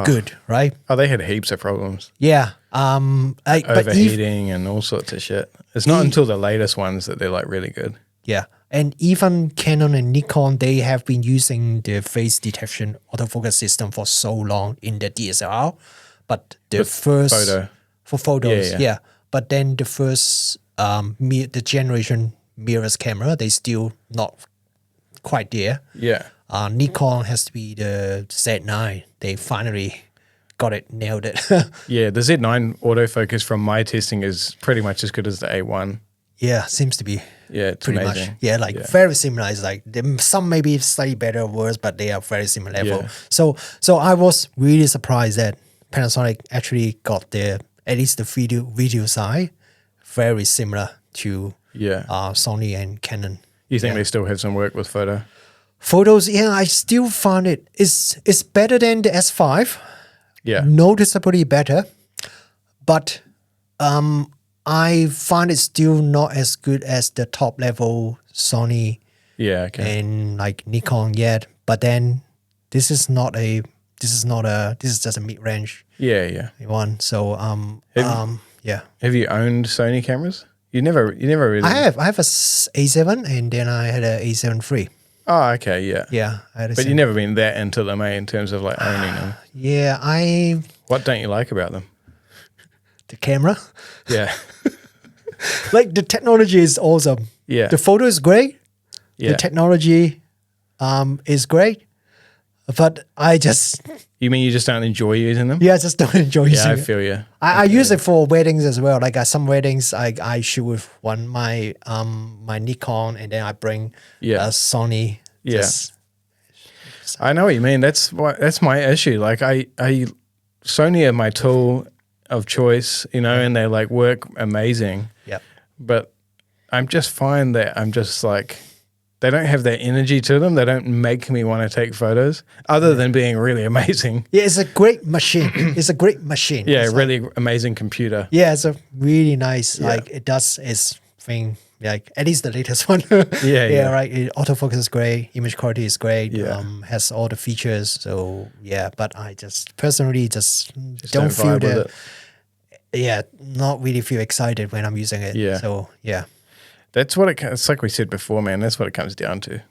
good, right? Oh, they had heaps of problems. Yeah. Overheating and all sorts of shit. It's not until the latest ones that they're like really good. Yeah. And even Canon and Nikon, they have been using the face detection autofocus system for so long in the DSLR. But the photo. For photos, Yeah. But then the first the generation mirrorless camera, they still not quite there. Yeah. Nikon has to be the Z9. They finally got it, nailed it. Yeah, the Z9 autofocus from my testing is pretty much as good as the A1. Yeah, seems to be. Yeah, it's pretty amazing. much. Yeah, like very similar. It's like some maybe slightly better or worse, but they are very similar level. Yeah. So I was really surprised that Panasonic actually got at least the video side very similar to Sony and Canon. You think they still have some work with photo? Photos, I still found it's better than the S5. Yeah. Noticeably better. But I find it still not as good as the top level Sony and like Nikon yet. But then this is just a mid-range one. So Have you owned Sony cameras? You never really. I have a A7 and then I had a A7 III. Oh, okay, yeah. Yeah, I had a But you've never been that into them, in terms of like owning them. Yeah, What don't you like about them? the camera. Yeah. Like the technology is awesome. Yeah. The photo is great. Yeah. The technology is great. But I just You mean you just don't enjoy using them? I just don't enjoy using Yeah, I it. feel you. I use it for weddings as well. Like some weddings I shoot with my Nikon and then I bring a Sony. Yeah. Just- I know what you mean. That's my issue. Like Sony are my tool of choice, and they like work amazing. Yep. But I'm just fine that I'm just like, they don't have that energy to them. They don't make me want to take photos other than being really amazing. Yeah, it's a great machine. It's a great machine. Yeah, It's really amazing computer. Yeah, it's a really nice, like it does its thing, like at least the latest one. Yeah. Right. Autofocus is great, image quality is great, Yeah. Has all the features. So yeah, but I just personally just don't don't feel vibe with not really feel excited when I'm using it. Yeah. So yeah. That's what it's like we said before, man. That's what it comes down to.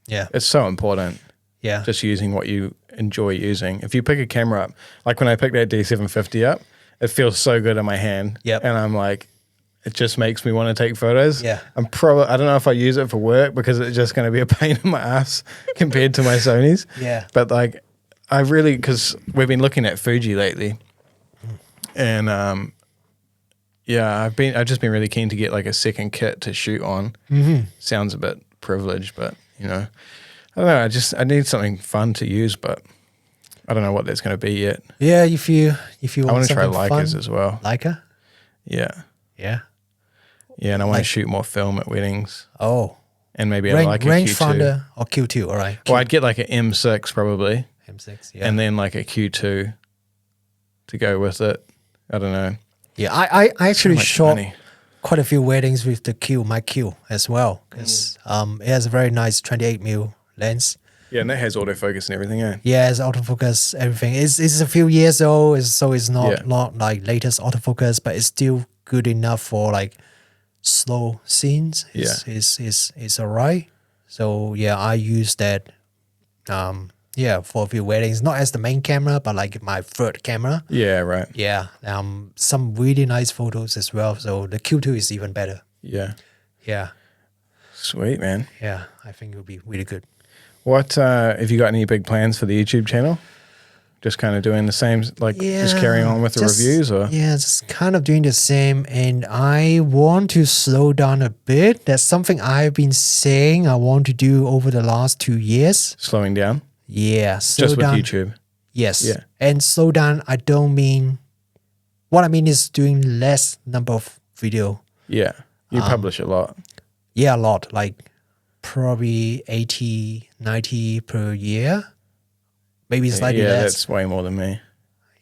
Yeah. It's so important. Yeah. Just using what you enjoy using. If you pick a camera up, like when I picked that D750 up, it feels so good in my hand. Yep. And I'm like, it just makes me want to take photos. Yeah. I don't know if I use it for work because it's just going to be a pain in my ass compared to my Sonys. Yeah. But like, because we've been looking at Fuji lately, and I've just been really keen to get like a second kit to shoot on. Mm-hmm. Sounds a bit privileged, but I don't know. I need something fun to use, but I don't know what that's going to be yet. Yeah, if you I want to try something Leicas fun, as well. Leica? Yeah, Yeah. and I want to shoot more film at weddings, Oh. and maybe I like a Q2. Rangefinder or Q2, all right. Well, I'd get like an M6 probably, M6, yeah. and then like a Q2 to go with it. I don't know. Yeah, I actually much shot money. quite a few weddings with my Q as well, because it has a very nice 28mm lens. Yeah, and that has autofocus and everything, eh? Yeah, it's autofocus, everything. It's a few years old, so it's not like latest autofocus, but it's still good enough for like slow scenes. It's alright. So yeah, I use that for a few weddings, not as the main camera, but like my third camera. Yeah, right. Yeah. Some really nice photos as well. So the Q2 is even better. Yeah. Yeah. Sweet, man. Yeah, I think it'll be really good. What have you got any big plans for the YouTube channel? Just kind of doing the same, like just carrying on with the reviews, or? Yeah, just kind of doing the same. And I want to slow down a bit. That's something I've been saying I want to do over the last 2 years. Slowing down? Yeah, slow just down. with YouTube? Yes. Yeah. And slow down, I don't mean, what I mean is doing less number of video. Yeah. You publish a lot. Yeah, a lot. Like probably 80, 90 per year. Maybe slightly less. Yeah, that's way more than me.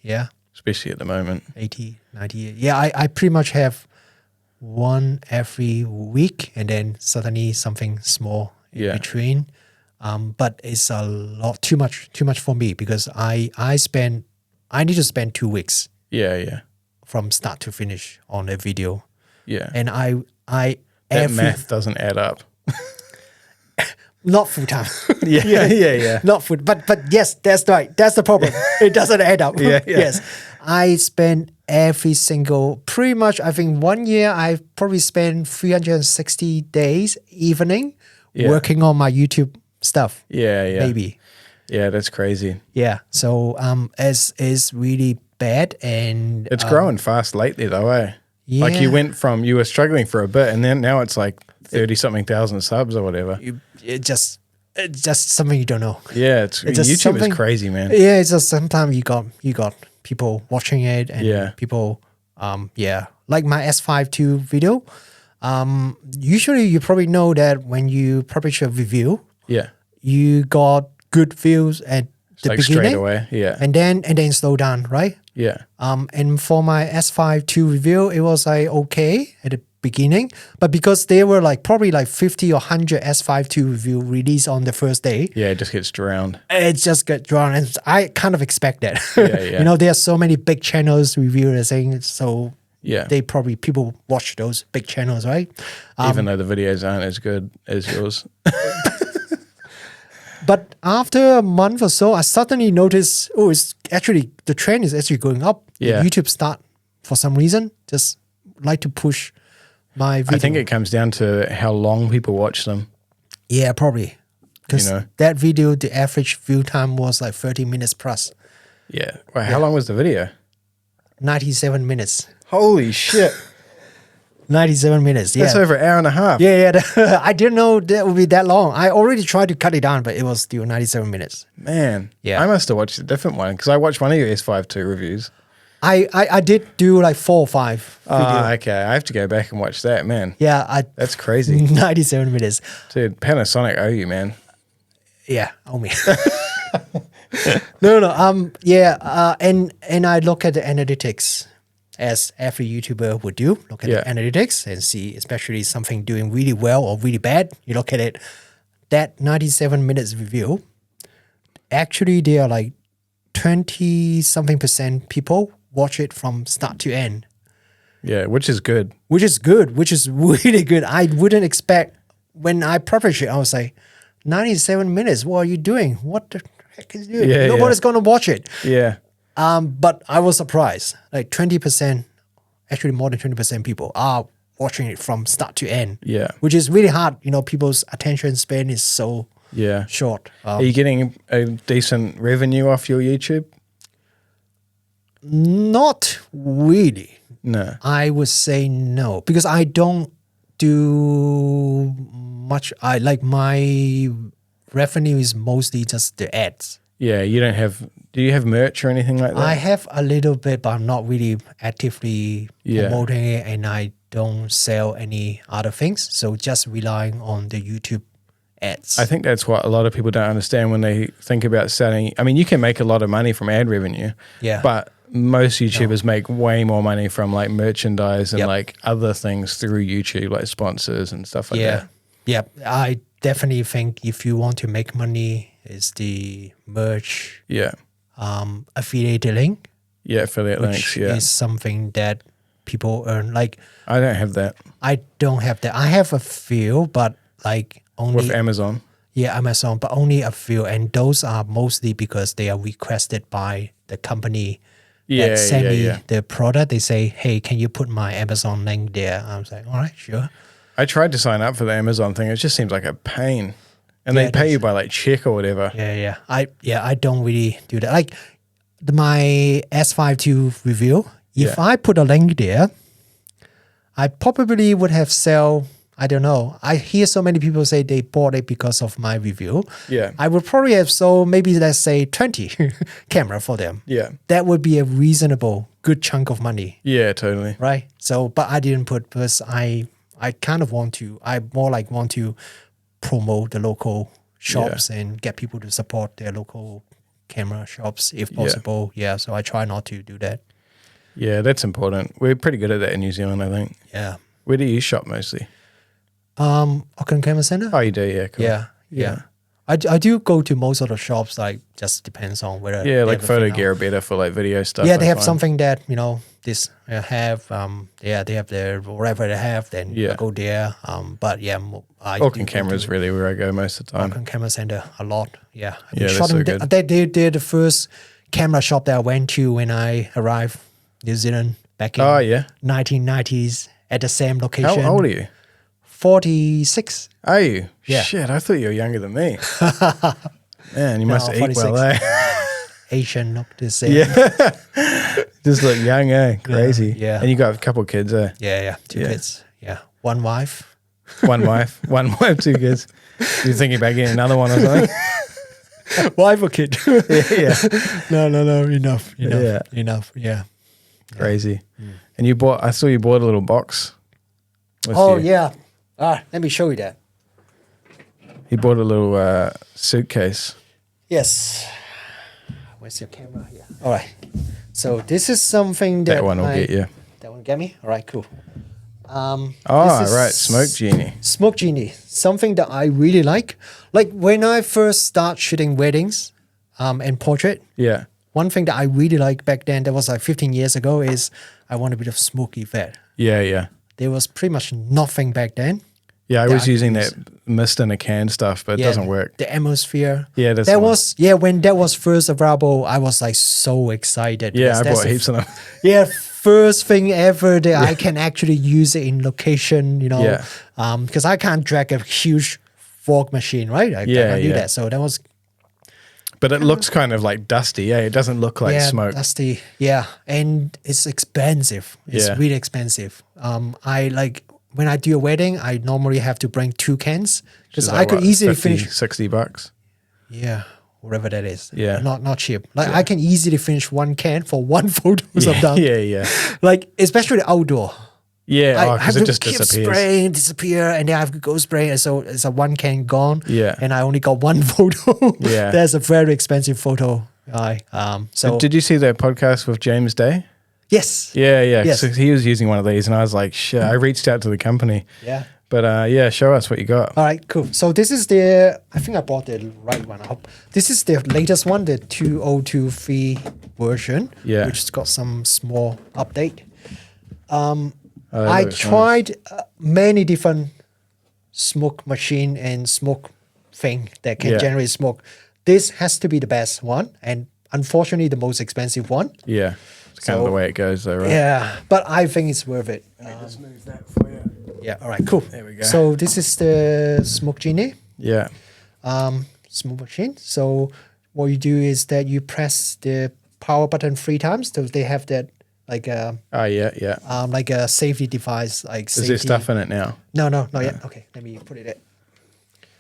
Yeah. Especially at the moment. 80, 90. Yeah, I pretty much have one every week and then suddenly something small in between. But it's a lot, too much for me because I need to spend 2 weeks. Yeah. From start to finish on a video. Yeah. And that math doesn't add up. Not full time. Yeah. Not full, but yes, that's right. That's the problem. It doesn't add up. Yeah. Yes. I spend every single, pretty much, I think 1 year, I probably spent 360 days evening working on my YouTube stuff. Yeah. Maybe. Yeah, that's crazy. Yeah. So it's really bad and it's growing fast lately though, eh? Yeah. Like you were struggling for a bit and then now it's like 30-something thousand subs or whatever. It's just something you don't know. Yeah, YouTube is crazy, man. Yeah, it's just sometimes you got people watching it and people like my S52 video. Usually you probably know that when you publish a review, you got good views at the beginning straight away, and then slow down, right? Yeah. And for my S52 review, it was like okay at the beginning, but because there were like probably like 50 or 100 S52 review released on the first day, it just gets drowned. It just got drowned, and I kind of expect that. Yeah. You know, there are so many big channels reviewing things, so they probably people watch those big channels, right? Even though the videos aren't as good as yours. But after a month or so, I suddenly noticed, it's actually, the trend is actually going up. Yeah. YouTube start, for some reason, just like to push my video. I think it comes down to how long people watch them. Yeah, probably. Because that video, the average view time was like 30 minutes plus. Yeah. Well, how long was the video? 97 minutes. Holy shit. 97 minutes, yeah. That's over an hour and a half. Yeah. I didn't know that would be that long. I already tried to cut it down, but it was still 97 minutes. Man. Yeah. I must have watched a different one because I watched one of your S52 reviews. I did do like 4 or 5 videos. Okay. I have to go back and watch that, man. Yeah. That's crazy. 97 minutes. Dude, Panasonic owe you, man. Yeah, owe me. No. And I look at the analytics as every YouTuber would do. Look at the analytics and see, especially something doing really well or really bad. You look at it, that 97 minutes review, actually there are like 20-something% people watch it from start to end. Yeah, which is good. Which is really good. I wouldn't expect, when I published it, I was like, 97 minutes, what are you doing? What the heck is you? Nobody's going to watch it. Yeah. But I was surprised. Like 20%, actually more than 20% people are watching it from start to end. Yeah. Which is really hard. You know, people's attention span is so short. Are you getting a decent revenue off your YouTube? Not really. No. I would say no. Because I don't do much. My revenue is mostly just the ads. Yeah, do you have merch or anything like that? I have a little bit, but I'm not really actively promoting it, and I don't sell any other things. So just relying on the YouTube ads. I think that's what a lot of people don't understand when they think about selling. I mean, you can make a lot of money from ad revenue, but most YouTubers make way more money from like merchandise and like other things through YouTube, like sponsors and stuff like that. Yeah, I definitely think if you want to make money, is the merch Yeah. affiliate link, Yeah, affiliate links, which is something that people earn. Like I don't have that. I don't have that. I have a few, but like only With Amazon. Yeah, Amazon, but only a few, and those are mostly because they are requested by the company that send me the product. They say, "Hey, can you put my Amazon link there?" I was like, "All right, sure." I tried to sign up for the Amazon thing. It just seems like a pain, and they pay you by like check or whatever. I don't really do that. Like my S52 review. If I put a link there, I probably would have sell. I don't know. I hear so many people say they bought it because of my review. Yeah. I would probably have sold maybe, let's say, 20 camera for them. Yeah. That would be a reasonable, good chunk of money. Yeah, totally. Right? So, but I didn't put because I kind of want to, I more like want to promote the local shops and get people to support their local camera shops if possible. Yeah. So I try not to do that. Yeah, that's important. We're pretty good at that in New Zealand, I think. Yeah. Where do you shop mostly? Auckland Camera Center? Oh, you do? Yeah, cool. Yeah. I do go to most of the shops, like just depends on whether like photo gear are better for like video stuff. Yeah, they have something that, this have they have their whatever they have, then I go there. But Auckland Camera's really where I go most of the time. Auckland Camera Center a lot. Yeah. That's so good. They're the first camera shop that I went to when I arrived New Zealand back in 1990s at the same location. How old are you? 46. Are you? Yeah. Shit, I thought you were younger than me. Man, you must eat 46. well, eh? Asian, not the same. Yeah. Just look young, eh? Crazy. Yeah. And you got a couple of kids, eh? Yeah. Two kids. Yeah. One wife. One wife, 2 kids. You're thinking about getting another one or something? Wife or kid? Yeah. No. Enough. Yeah. Crazy. And I saw you bought a little box. Yeah. Let me show you that. He bought a little suitcase. Yes. Where's your camera? Yeah. All right. So this is something that one will get you. That one get me? All right, cool. Right. Smoke Genie. Smoke Genie. Something that I really like. Like when I first start shooting weddings and portrait. Yeah. One thing that I really liked back then, that was like 15 years ago, is I want a bit of smoke effect. Yeah. There was pretty much nothing back then. Yeah, I was using that mist in a can stuff, but it doesn't work. The atmosphere. Yeah, when that was first available, I was like so excited. Yeah, I bought heaps of them. Yeah, first thing ever that I can actually use it in location, because I can't drag a huge fog machine, right? I can't do that. So that was. But it looks kind of like dusty, yeah. It doesn't look like smoke. Dusty, yeah. And it's expensive. It's really expensive. When I do a wedding, I normally have to bring 2 cans because I could easily finish $60. Yeah, whatever that is. Yeah, not cheap. Like I can easily finish 1 can for 1 photo sometimes. Yeah. Like especially outdoor. Yeah, because it just keep disappears. Spraying, disappear, and then I have to go spray, and so it's a 1 can gone. Yeah, and I only got 1 photo. Yeah, that's a very expensive photo. So did you see the podcast with James Day? Yes. Yeah. Yes. So he was using one of these, and I was like, shit. I reached out to the company. Yeah. But show us what you got. All right, cool. So this is I think I bought the right one. I hope. This is the latest one, the 2023 version. Yeah. Which has got some small update. I tried many different smoke machine and smoke thing that can generate smoke. This has to be the best one, and unfortunately the most expensive one. Yeah, it's kind of the way it goes though, right? Yeah, but I think it's worth it. Just move that for you. Yeah, all right, cool. There we go. So this is the Smoke Genie. Yeah. Smoke machine. So what you do is that you press the power button 3 times. So they have that like a like a safety device. Like is there stuff in it now? No, not yet. Okay, let me put it in.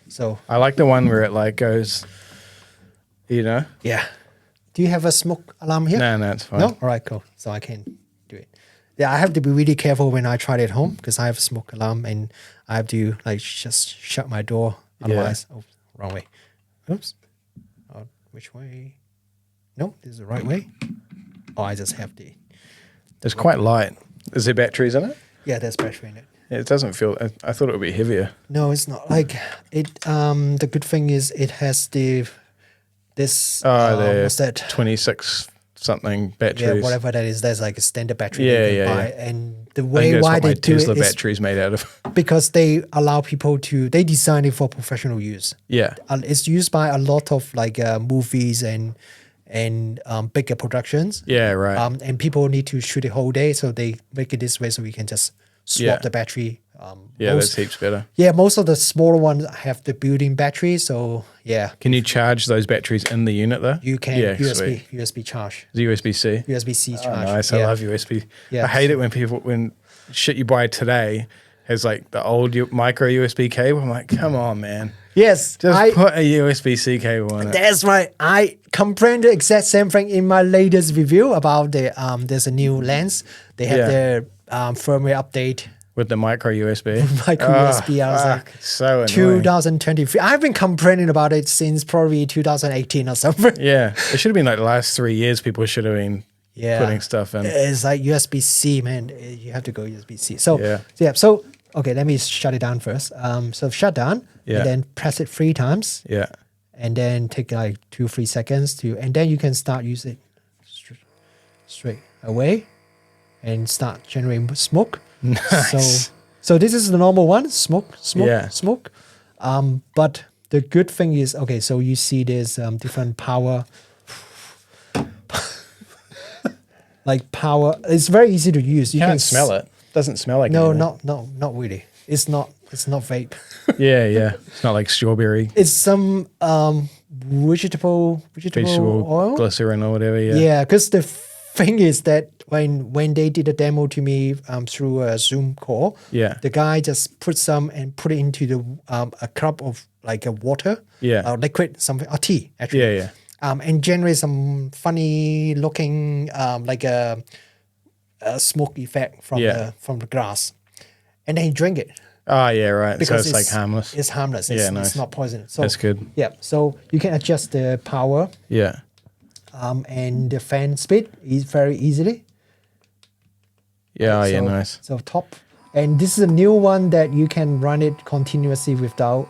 So I like the one where it like goes, Yeah. Do you have a smoke alarm here? No, it's fine. No? All right, cool. So I can do it. Yeah, I have to be really careful when I try it at home because I have a smoke alarm and I have to like just shut my door. Otherwise, wrong way. Oops. Oh, which way? No, this is the right way. Oh, I just have the. It's quite light. Is there batteries in it? Yeah, there's battery in it. Yeah, it doesn't feel. I thought it would be heavier. No, it's not. Like it. The good thing is it has the this the what's that? 26 something batteries. Yeah, whatever that is. There's like a standard battery Yeah, you can yeah, buy. yeah. And the I think way that's why what they my do Tesla it is battery's made out of. because they allow people to, they design it for professional use. Yeah. It's used by a lot of like movies and bigger productions. Yeah, right. And people need to shoot the whole day, so they make it this way so we can just swap the battery. Yeah, that's heaps better. Yeah, most of the smaller ones have the built-in battery, so yeah. Can you charge those batteries in the unit though? You can USB charge. USB-C? USB-C charge. Oh, nice. Yeah. I love USB. Yeah. I hate it when shit you buy today has like the old micro USB cable. I'm like, come on, man. Yes. Just put a USB-C cable on it. That's right. I complained the exact same thing in my latest review about the there's a new lens. They have their firmware update. With the micro USB. USB. I was like, so annoying. 2023. I've been complaining about it since probably 2018 or something. Yeah. It should have been like the last 3 years people should have been putting stuff in. It's like USB-C, man. You have to go USB-C. So okay, let me shut it down first. So shut down and then press it 3 times. Yeah. And then take like 2-3 seconds and then you can start using it straight away and start generating smoke. Nice. So this is the normal one, smoke. But the good thing is, okay, so you see there's different power. Like power, it's very easy to use. You can't smell it. Doesn't smell like no, not really. It's not vape. Yeah. It's not like strawberry. It's some vegetable oil, glycerin or whatever. Yeah, because the thing is that when they did a demo to me through a Zoom call, the guy just put some and put it into the a cup of like a water, liquid, something, a tea actually, and generate some funny looking like a smoke effect from the grass, and then he drank it. Oh yeah, right. Because so it's like harmless. It's harmless. It's not poisonous. So that's good. Yeah. So you can adjust the power. Yeah. And the fan speed is very easily. Yeah, nice. So top. And this is a new one that you can run it continuously without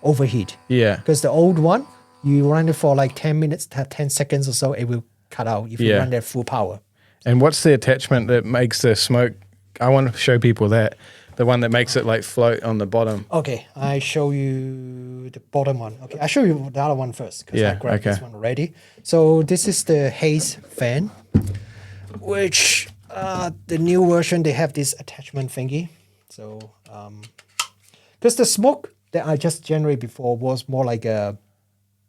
overheat. Yeah. Because the old one, you run it for like 10 minutes, 10 seconds or so, it will cut out if you run it at full power. And what's the attachment that makes the smoke? I want to show people that. The one that makes it like float on the bottom. Okay, I show you the bottom one. Okay, I show you the other one first because I grabbed this one already. So this is the haze fan, which the new version they have this attachment thingy. So because the smoke that I just generated before was more like a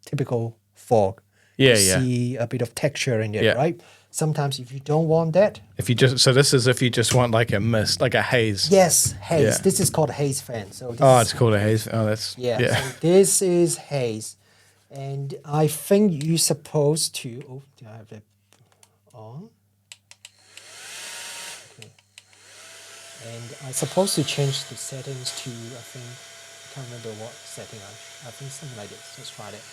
typical fog. You see a bit of texture in it, right? Sometimes if you don't want that. This is if you just want like a mist, like a haze. Yes, haze. Yeah. This is called a haze fan. So it's called a haze. Oh, that's So this is haze, and I think you're supposed to. Oh, do I have that on? Okay. And I'm supposed to change the settings to. I can't remember what setting. I think something like this. Let's try it.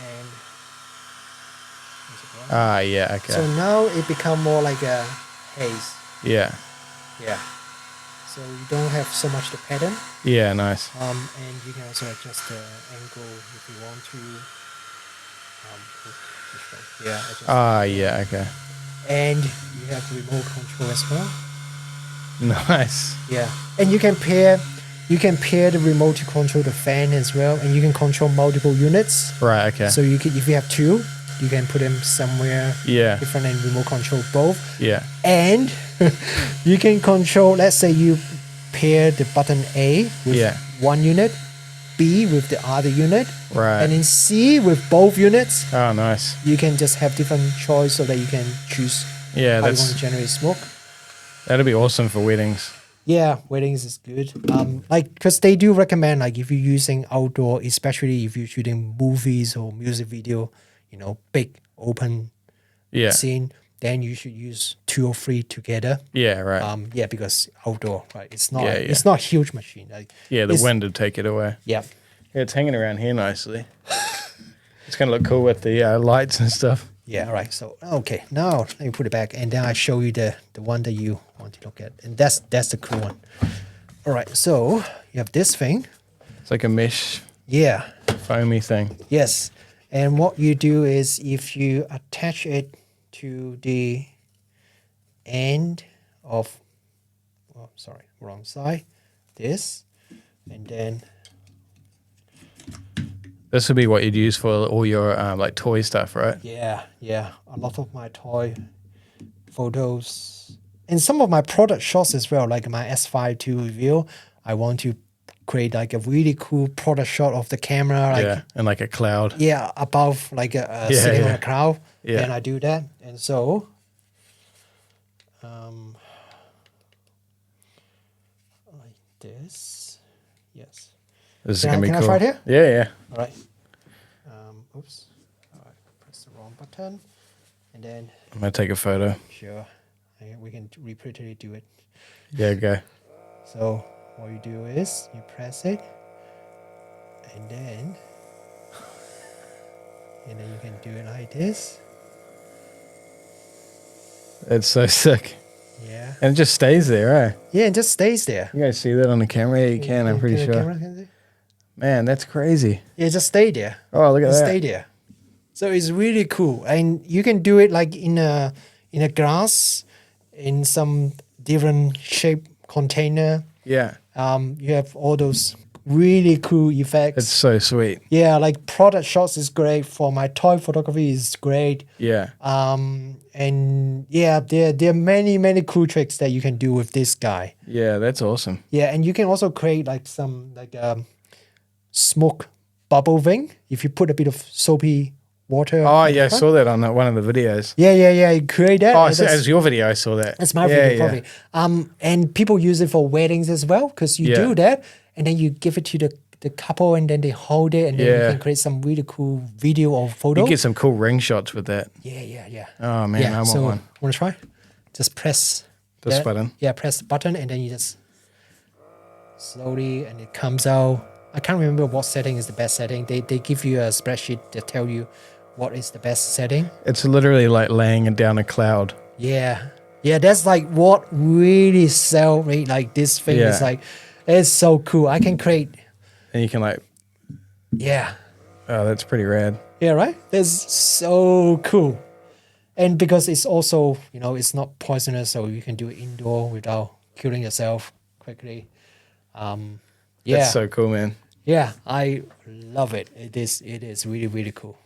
And. Okay. So now it become more like a haze. Yeah. So you don't have so much the pattern. Yeah, nice. And you can also adjust the angle if you want to. Okay. And you have the remote control as well. Nice. Yeah, and you can pair the remote to control the fan as well, and you can control multiple units. Right. Okay. So you can, if you have 2. You can put them somewhere different and remote control both. Yeah. And you can control, let's say you pair the button A with one unit, B with the other unit, and then C with both units. Oh, nice. You can just have different choice so that you can choose how you want to generate smoke. That'd be awesome for weddings. Yeah, weddings is good. Because they do recommend, like, if you're using outdoor, especially if you're shooting movies or music video, big open scene, then you should use 2 or 3 together. Yeah, right. Because outdoor, right? It's not. It's not a huge machine. Like, the wind would take it away. Yeah. It's hanging around here nicely. It's gonna look cool with the lights and stuff. Yeah. Right. So okay, now let me put it back, and then I show you the one that you want to look at, and that's the cool one. All right. So you have this thing. It's like a mesh. Yeah. Foamy thing. Yes. And what you do is if you attach it to the end of, oh, sorry, wrong side, this, and then this would be what you'd use for all your like toy stuff, right? yeah, a lot of my toy photos and some of my product shots as well, like my S52 review. I want to create like a really cool product shot of the camera, like and like a cloud. Yeah, above like a sitting on a cloud. Yeah. And I do that. And so like this. Yes. This is gonna be cool. Can I try it here? Yeah. All right. Oops. All right. Press the wrong button. And then I'm gonna take a photo. Sure. We can repeatedly do it. Yeah, go. So what you do is you press it, and then you can do it like this. It's so sick. Yeah. And it just stays there, right? Yeah, it just stays there. You guys see that on the camera? Yeah, you can. I'm pretty sure. Man, that's crazy. Yeah, just stay there. Oh, look at that. Stay there. So it's really cool, and you can do it like in a glass, in some different shape container. Yeah. You have all those really cool effects. It's so sweet. Yeah, like product shots is great. For my toy photography is great. Yeah. And yeah, there are many cool tricks that you can do with this guy. Yeah, that's awesome. Yeah, and you can also create like some smoke bubble thing if you put a bit of soapy water. Oh yeah, I saw that on one of the videos. Yeah. You create that. Oh, as your video, I saw that. That's my video, probably. And people use it for weddings as well, because you do that, and then you give it to the couple, and then they hold it, and then you can create some really cool video or photo. You get some cool ring shots with that. Yeah. Oh man, I want one. Want to try? Just press this button. Yeah, press the button, and then you just slowly, and it comes out. I can't remember what setting is the best setting. They give you a spreadsheet that tell you what is the best setting. It's literally like laying down a cloud. Yeah, that's like what really sell me. Like this thing is like, it's so cool. I can create. And you can like. Yeah. Oh, that's pretty rad. Yeah, right? That's so cool. And because it's also, it's not poisonous, so you can do it indoor without killing yourself quickly. That's so cool, man. Yeah, I love it. It is really, really cool.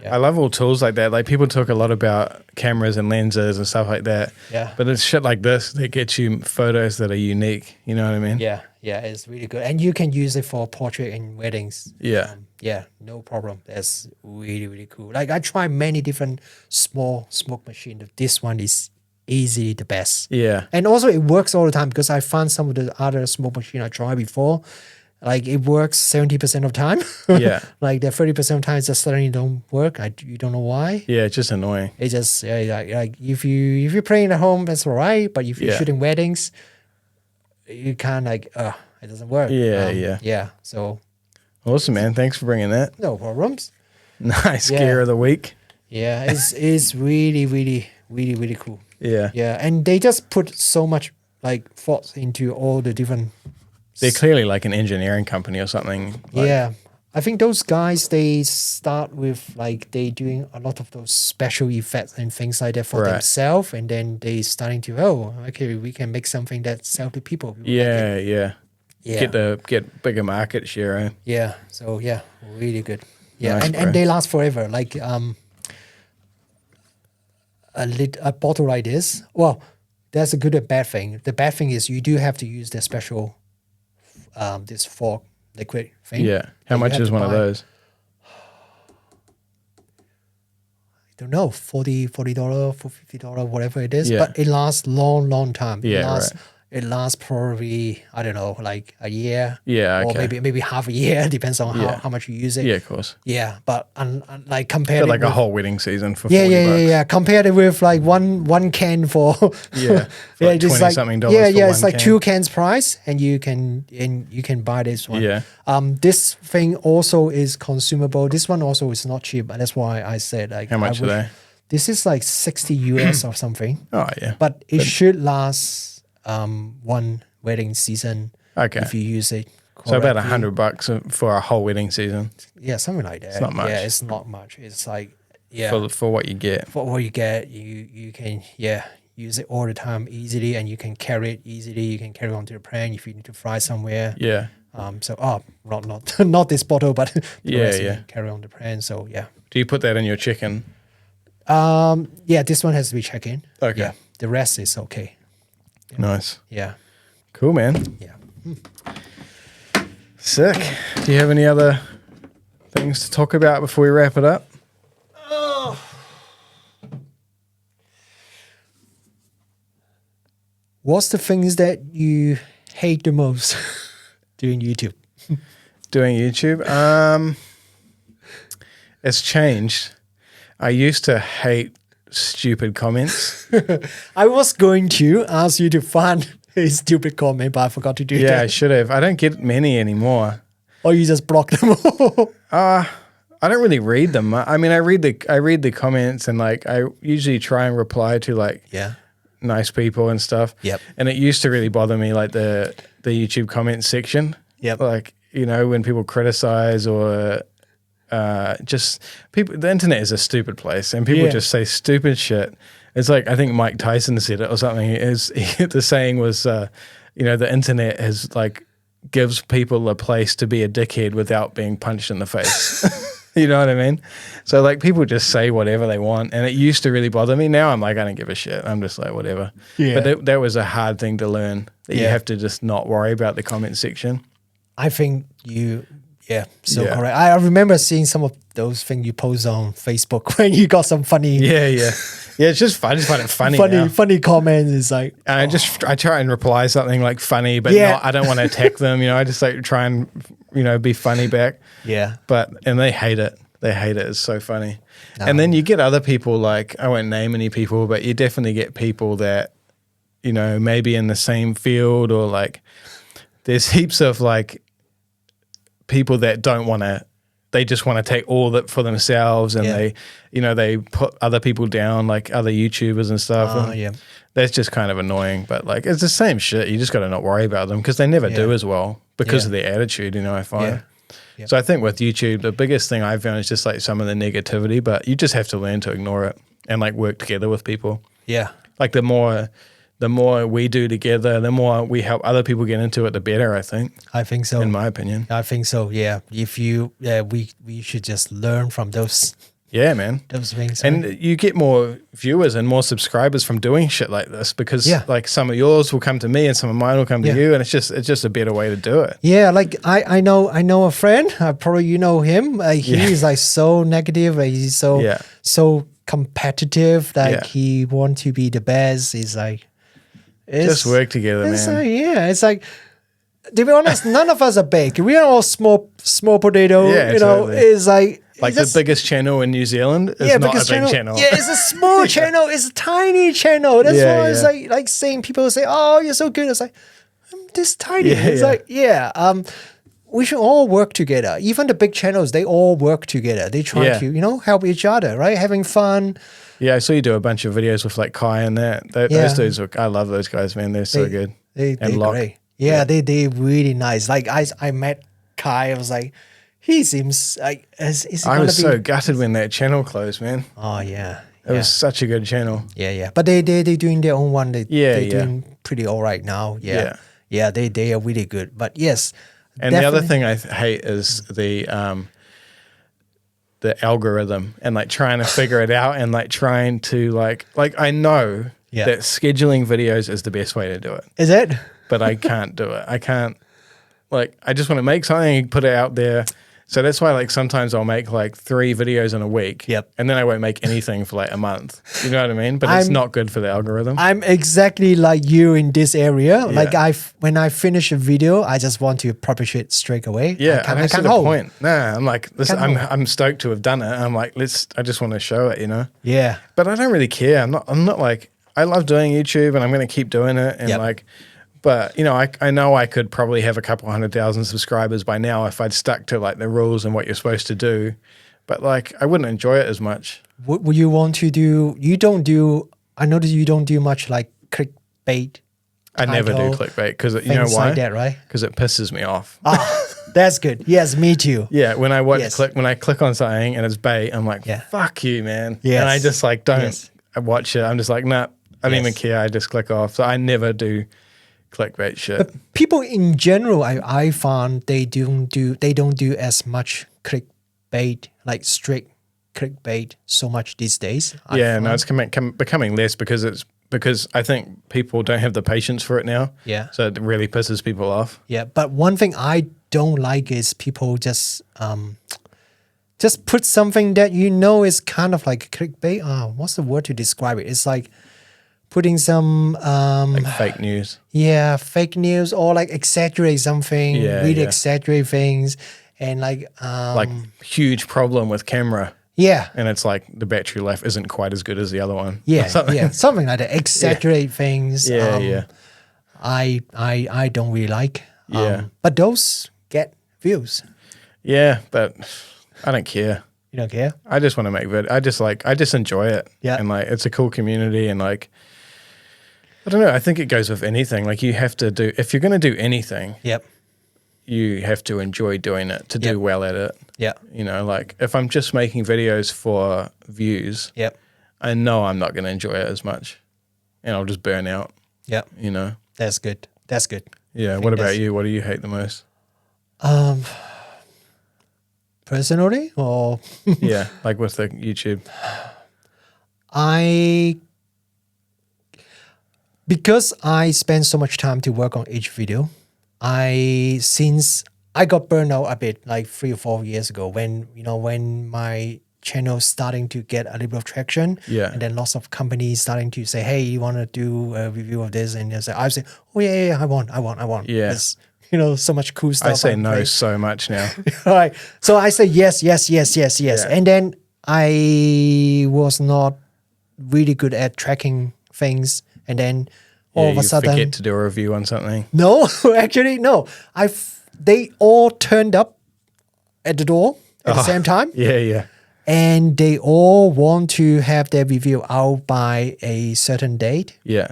Yeah. I love all tools like that. Like people talk a lot about cameras and lenses and stuff like that. Yeah. But it's shit like this that gets you photos that are unique. You know what I mean? Yeah, it's really good. And you can use it for portrait and weddings. Yeah. Yeah, no problem. That's really, really cool. Like I tried many different small smoke machines. This one is easily the best. Yeah. And also it works all the time, because I found some of the other smoke machine I tried before, like it works 70% of time. Yeah. Like the 30% of time just suddenly don't work. You don't know why. Yeah, it's just annoying. It just like if you're playing at home, that's all right. But if you're shooting weddings, you can't it doesn't work. Yeah. So awesome, man. Thanks for bringing that. no problems. Nice gear of the week. Yeah, it's really, really, really, really cool. Yeah. Yeah, and they just put so much like thoughts into all the different. They're clearly like an engineering company or something. Yeah. I think those guys, they start with like they doing a lot of those special effects and things like that for themselves, and then they starting to okay, we can make something that sell to people. Yeah. Get bigger market share. Eh? Yeah. So yeah, really good. Yeah, Nice, and they last forever. Like a bottle like this. Well, that's a good and bad thing. The bad thing is you do have to use the special this fork liquid thing. Yeah. How much is one of those? I don't know, $40, $50, whatever it is. Yeah. But it lasts long time. Yeah, It lasts probably, I don't know, like a year. Yeah, Or okay. maybe half a year, depends on how much you use it. Yeah, of course. Yeah, but like compared But like with, a whole wedding season for $40 bucks. Yeah. Compared it with like one can for like just $20-something yeah, for it's one like can. 2 cans price, and you can buy this one. Yeah. This thing also is consumable. This one also is not cheap, and that's why I said like How much are they? This is like 60 US or something. Oh yeah. But it should last one wedding season Okay. if you use it So about $100 for a whole wedding season. Yeah, something like that. It's not much. Yeah, it's not much. It's like, for what you get. For what you get, you can use it all the time easily, and you can carry it easily. You can carry it onto the plane if you need to fly somewhere. Yeah. Not this bottle, but the rest you can carry on the plane. So yeah. Do you put that in your chicken? Yeah, this one has to be checked in. Okay. Yeah, the rest is okay. Yeah. Nice. Yeah. Cool, man. Yeah. Sick. Do you have any other things to talk about before we wrap it up? What's the things that you hate the most doing YouTube? Doing YouTube? It's changed. I used to hate stupid comments. I was going to ask you to find a stupid comment, but I forgot to do that. Yeah, I should have. I don't get many anymore. Or you just block them all? I don't really read them. I mean, I read the comments, and like I usually try and reply to like nice people and stuff. Yep. And it used to really bother me, like the YouTube comment section. Yep. Like, you know, when people criticize or just people, the internet is a stupid place, and people just say stupid shit. It's like, I think Mike Tyson said it or something. The saying was, you know, the internet has like gives people a place to be a dickhead without being punched in the face. You know what I mean? So like people just say whatever they want, and it used to really bother me. Now I'm like, I don't give a shit. I'm just like, whatever. Yeah. But that was a hard thing to learn, that you have to just not worry about the comment section. I think correct. I remember seeing some of those things you post on Facebook when you got some funny. Yeah, it's just fun. I just find it funny. Funny comments. It's like, I try and reply something like funny, but I don't want to attack them. You know, I just like try and, you know, be funny back. Yeah. And they hate it. They hate it. It's so funny. And then you get other people, like, I won't name any people, but you definitely get people that, you know, maybe in the same field, or like there's heaps of like people that don't want to, they just want to take all that for themselves, and they, you know, they put other people down, like other YouTubers and stuff. That's just kind of annoying, but like it's the same shit. You just got to not worry about them, because they never do as well because of their attitude, you know, I find. So I think with YouTube, the biggest thing I've found is just like some of the negativity, but you just have to learn to ignore it and like work together with people. Yeah. Like the more we do together, the more we help other people get into it, the better, I think. I think so. In my opinion. I think so, yeah. If you, we should just learn from those. Yeah, man. Those things. And you get more viewers and more subscribers from doing shit like this, because like some of yours will come to me and some of mine will come to you, and it's just a better way to do it. Yeah, like I know a friend, probably you know him. He's like so negative, he's so competitive, like he wants to be the best. He's like, just work together, man. It's like, to be honest, none of us are big. We are all small potato. Yeah, you know, it's like the biggest channel in New Zealand is not a big channel. Yeah, it's a small channel. It's a tiny channel. That's why it's like saying, people say, "Oh, you're so good." It's like, I'm this tiny. It's like, we should all work together. Even the big channels, they all work together. They try to, you know, help each other, right? Having fun. Yeah, I saw you do a bunch of videos with like Kai and that. Those dudes, I love those guys, man. They're so good. They're great. Yeah, they're really nice. Like I met Kai. I was like, he seems like I was so gutted when that channel closed, man. Oh yeah, it was such a good channel. Yeah. But they doing their own one. They're doing pretty all right now. Yeah. They are really good. But yes, and the other thing I hate is the algorithm, and like trying to figure it out, and like trying to like I know that scheduling videos is the best way to do it. Is it? But I can't do it. I can't, like, I just want to make something and put it out there. So that's why, like, sometimes I'll make like 3 videos in a week. Yep. And then I won't make anything for like a month. You know what I mean? But it's not good for the algorithm. I'm exactly like you in this area. Yeah. Like when I finish a video, I just want to publish it straight away. Yeah. I can't hold. Point. Nah, I'm like, listen, I'm stoked to have done it. I'm like, I just want to show it, you know? Yeah. But I don't really care. I'm not like, I love doing YouTube, and I'm going to keep doing it. And like, but, you know, I know I could probably have a couple 100,000 subscribers by now if I'd stuck to like the rules and what you're supposed to do. But like, I wouldn't enjoy it as much. What would you want to do? I notice you don't do much like clickbait I never do clickbait because you know why? Like that, right? Because it pisses me off. That's good. Yes, me too. Yeah, when I click on something and it's bait, I'm like, fuck you, man. Yes. And I just like don't watch it. I'm just like, nah, I don't even care. I just click off. So I never do clickbait shit. But people in general, I found they don't do as much clickbait, like strict clickbait, so much these days. No, it's becoming less because I think people don't have the patience for it now. Yeah. So it really pisses people off. Yeah, but one thing I don't like is people just put something that is kind of like clickbait. What's the word to describe it? It's like putting some like fake news. Yeah, fake news or like exaggerate something, really exaggerate things, and like huge problem with camera. Yeah. And it's like the battery life isn't quite as good as the other one. Yeah, something like that. Exaggerate things. I don't really like. But those get views. Yeah, but I don't care. You don't care? I just want to make videos. I just enjoy it. Yeah. And like it's a cool community and like I don't know, I think it goes with anything. Like you have to if you're gonna do anything, you have to enjoy doing it to do well at it. Yeah. You know, like if I'm just making videos for views, I know I'm not going to enjoy it as much and I'll just burn out. Yeah. You know? That's good. That's good. Yeah. What about you? What do you hate the most? Personally or? Yeah. Like with the YouTube. Because I spend so much time to work on each video, since I got burned out a bit like 3 or 4 years ago when my channel starting to get a little bit of traction, and then lots of companies starting to say, hey, you want to do a review of this, and I say, oh yeah, I want. There's, so much cool stuff. I say no so much now. Right. So I say yes. And then I was not really good at tracking things, and then all of a sudden forget to do a review on something. No, actually no. They all turned up at the door at the same time. Yeah. And they all want to have their review out by a certain date. Yeah.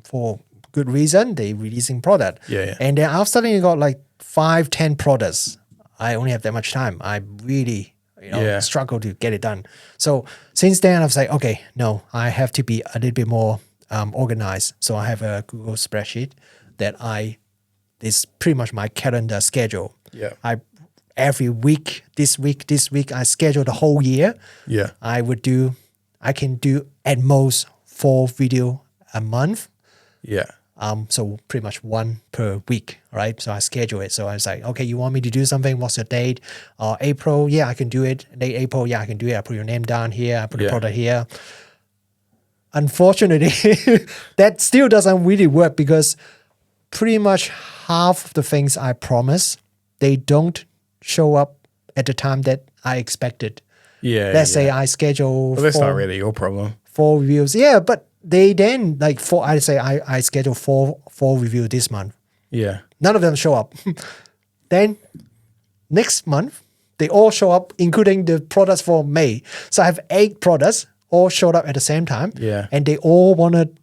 For good reason, they releasing product. Yeah. And then I've suddenly got like 5-10 products. I only have that much time. I really struggle to get it done. So since then I've said, okay, no, I have to be a little bit more organized. So I have a Google spreadsheet that it's pretty much my calendar schedule. Yeah. Every week, this week, I schedule the whole year. Yeah. I can do at most 4 video a month. Yeah. So pretty much 1 per week, right? So I schedule it. So I was like, okay, you want me to do something? What's your date? April, I can do it. Late April, I can do it. I put your name down here. I put the product here. Unfortunately, that still doesn't really work because pretty much half of the things I promise, they don't show up at the time that I expected. Yeah. Let's say I schedule. Well, that's not really your problem. 4 reviews. Yeah, but they then like 4. I say I schedule 4 reviews this month. Yeah. None of them show up. Then next month they all show up, including the products for May. So I have 8 products all showed up at the same time. Yeah. And they all wanted.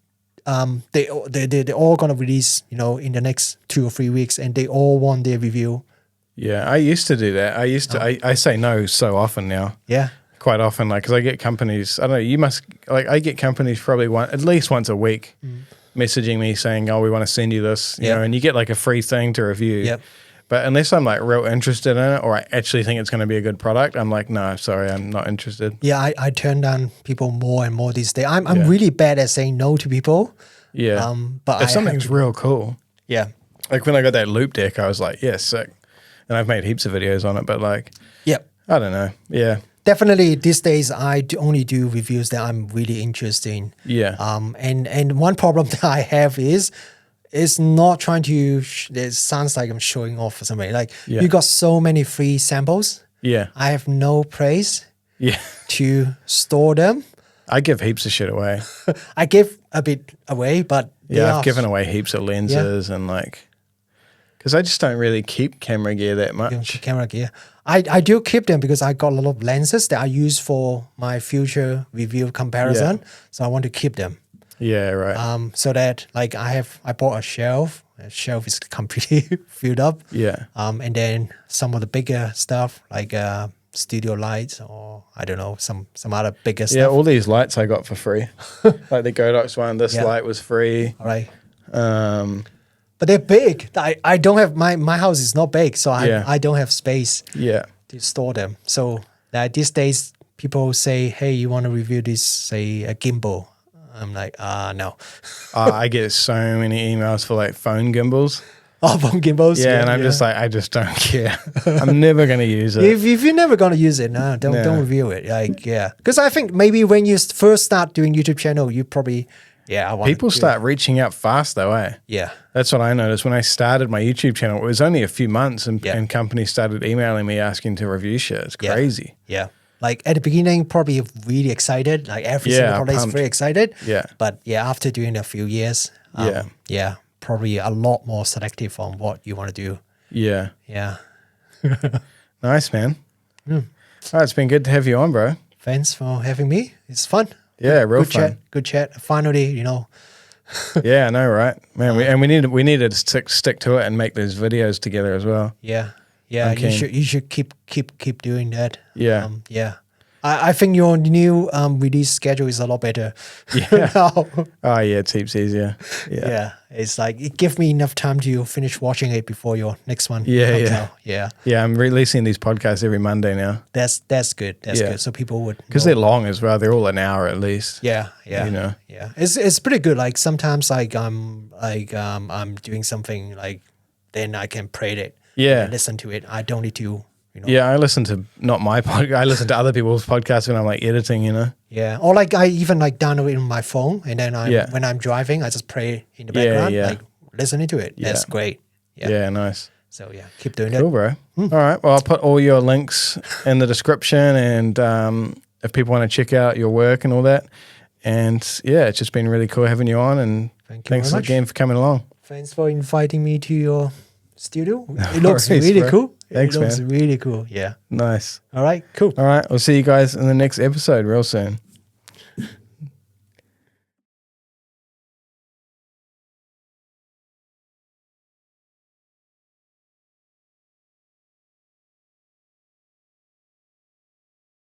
They all gonna release in the next 2 or 3 weeks, and they all want their review. Yeah, I used to do that. I say no so often now. Yeah. Quite often, like, because I get companies, I don't know, you must, like, I get companies probably at least once a week messaging me saying, oh, we want to send you this, you know, and you get like a free thing to review. Yep. But unless I'm like real interested in it or I actually think it's going to be a good product, I'm like, no, sorry, I'm not interested. Yeah, I turn down people more and more these days. I'm really bad at saying no to people. Yeah. But if something's real cool. Yeah. Like when I got that loop deck, I was like, yeah, sick. And I've made heaps of videos on it, but like, I don't know. Yeah. Definitely these days I only do reviews that I'm really interested in. Yeah. And one problem that I have is not trying to, it sounds like I'm showing off for somebody. Like you got so many free samples. Yeah. I have no place Yeah. to store them. I give heaps of shit away. I give a bit away, but yeah, I've given away heaps of lenses and like, because I just don't really keep camera gear that much. Camera gear. I do keep them because I got a lot of lenses that I use for my future review comparison. So I want to keep them. Yeah, right. So that like I bought a shelf. The shelf is completely filled up. Yeah. And then some of the bigger stuff like studio lights or I don't know some other bigger stuff. Yeah, all these lights I got for free. Like the Godox one, this light was free. All right. But they're big. I don't have my house is not big, so I don't have space. Yeah. To store them. So that these days people say, "Hey, you want to review this? Say a gimbal." I'm like, no. I get so many emails for like phone gimbals. Oh, phone gimbals. Yeah, and I'm just like, I just don't care. I'm never gonna use it. If you're never gonna use it, no, don't review it. Like, yeah, because I think maybe when you first start doing YouTube channel, you probably people start reaching out fast though, eh? Yeah, that's what I noticed when I started my YouTube channel. It was only a few months, and companies started emailing me asking to review shit. It's crazy. Yeah. Like at the beginning, probably really excited. Like every single place is very excited. Yeah. But after doing a few years, probably a lot more selective on what you want to do. Yeah. Yeah. Nice, man. All right, it's been good to have you on, bro. Thanks for having me. It's fun. Yeah, real fun. Good chat. Finally, Yeah, I know, right? Man, we needed to stick to it and make those videos together as well. Yeah. Yeah, you should keep doing that. Yeah. I think your new release schedule is a lot better. Yeah. Oh yeah, it's heaps easier. Yeah. Yeah. It's like it gives me enough time to finish watching it before your next one comes out. Yeah. Yeah, I'm releasing these podcasts every Monday now. That's good. That's good. So people would because they're long as well. They're all an hour at least. Yeah. Yeah. It's pretty good. Like sometimes I'm doing something like then I can play it. Yeah. Listen to it. I don't need to. Yeah, I listen to not my podcast. I listen to other people's podcasts when I'm like editing. Yeah, or like I even like download it on my phone, and then when I'm driving, I just play in the background, like listening to it. That's great. Yeah, nice. So keep doing it. Cool, bro. All right. Well, I'll put all your links in the description, and if people want to check out your work and all that. And it's just been really cool having you on, and thanks again for coming along. Thanks for inviting me to your studio. It looks really cool. Thanks, it looks really cool. Yeah. Nice. All right. Cool. All right. We'll see you guys in the next episode real soon.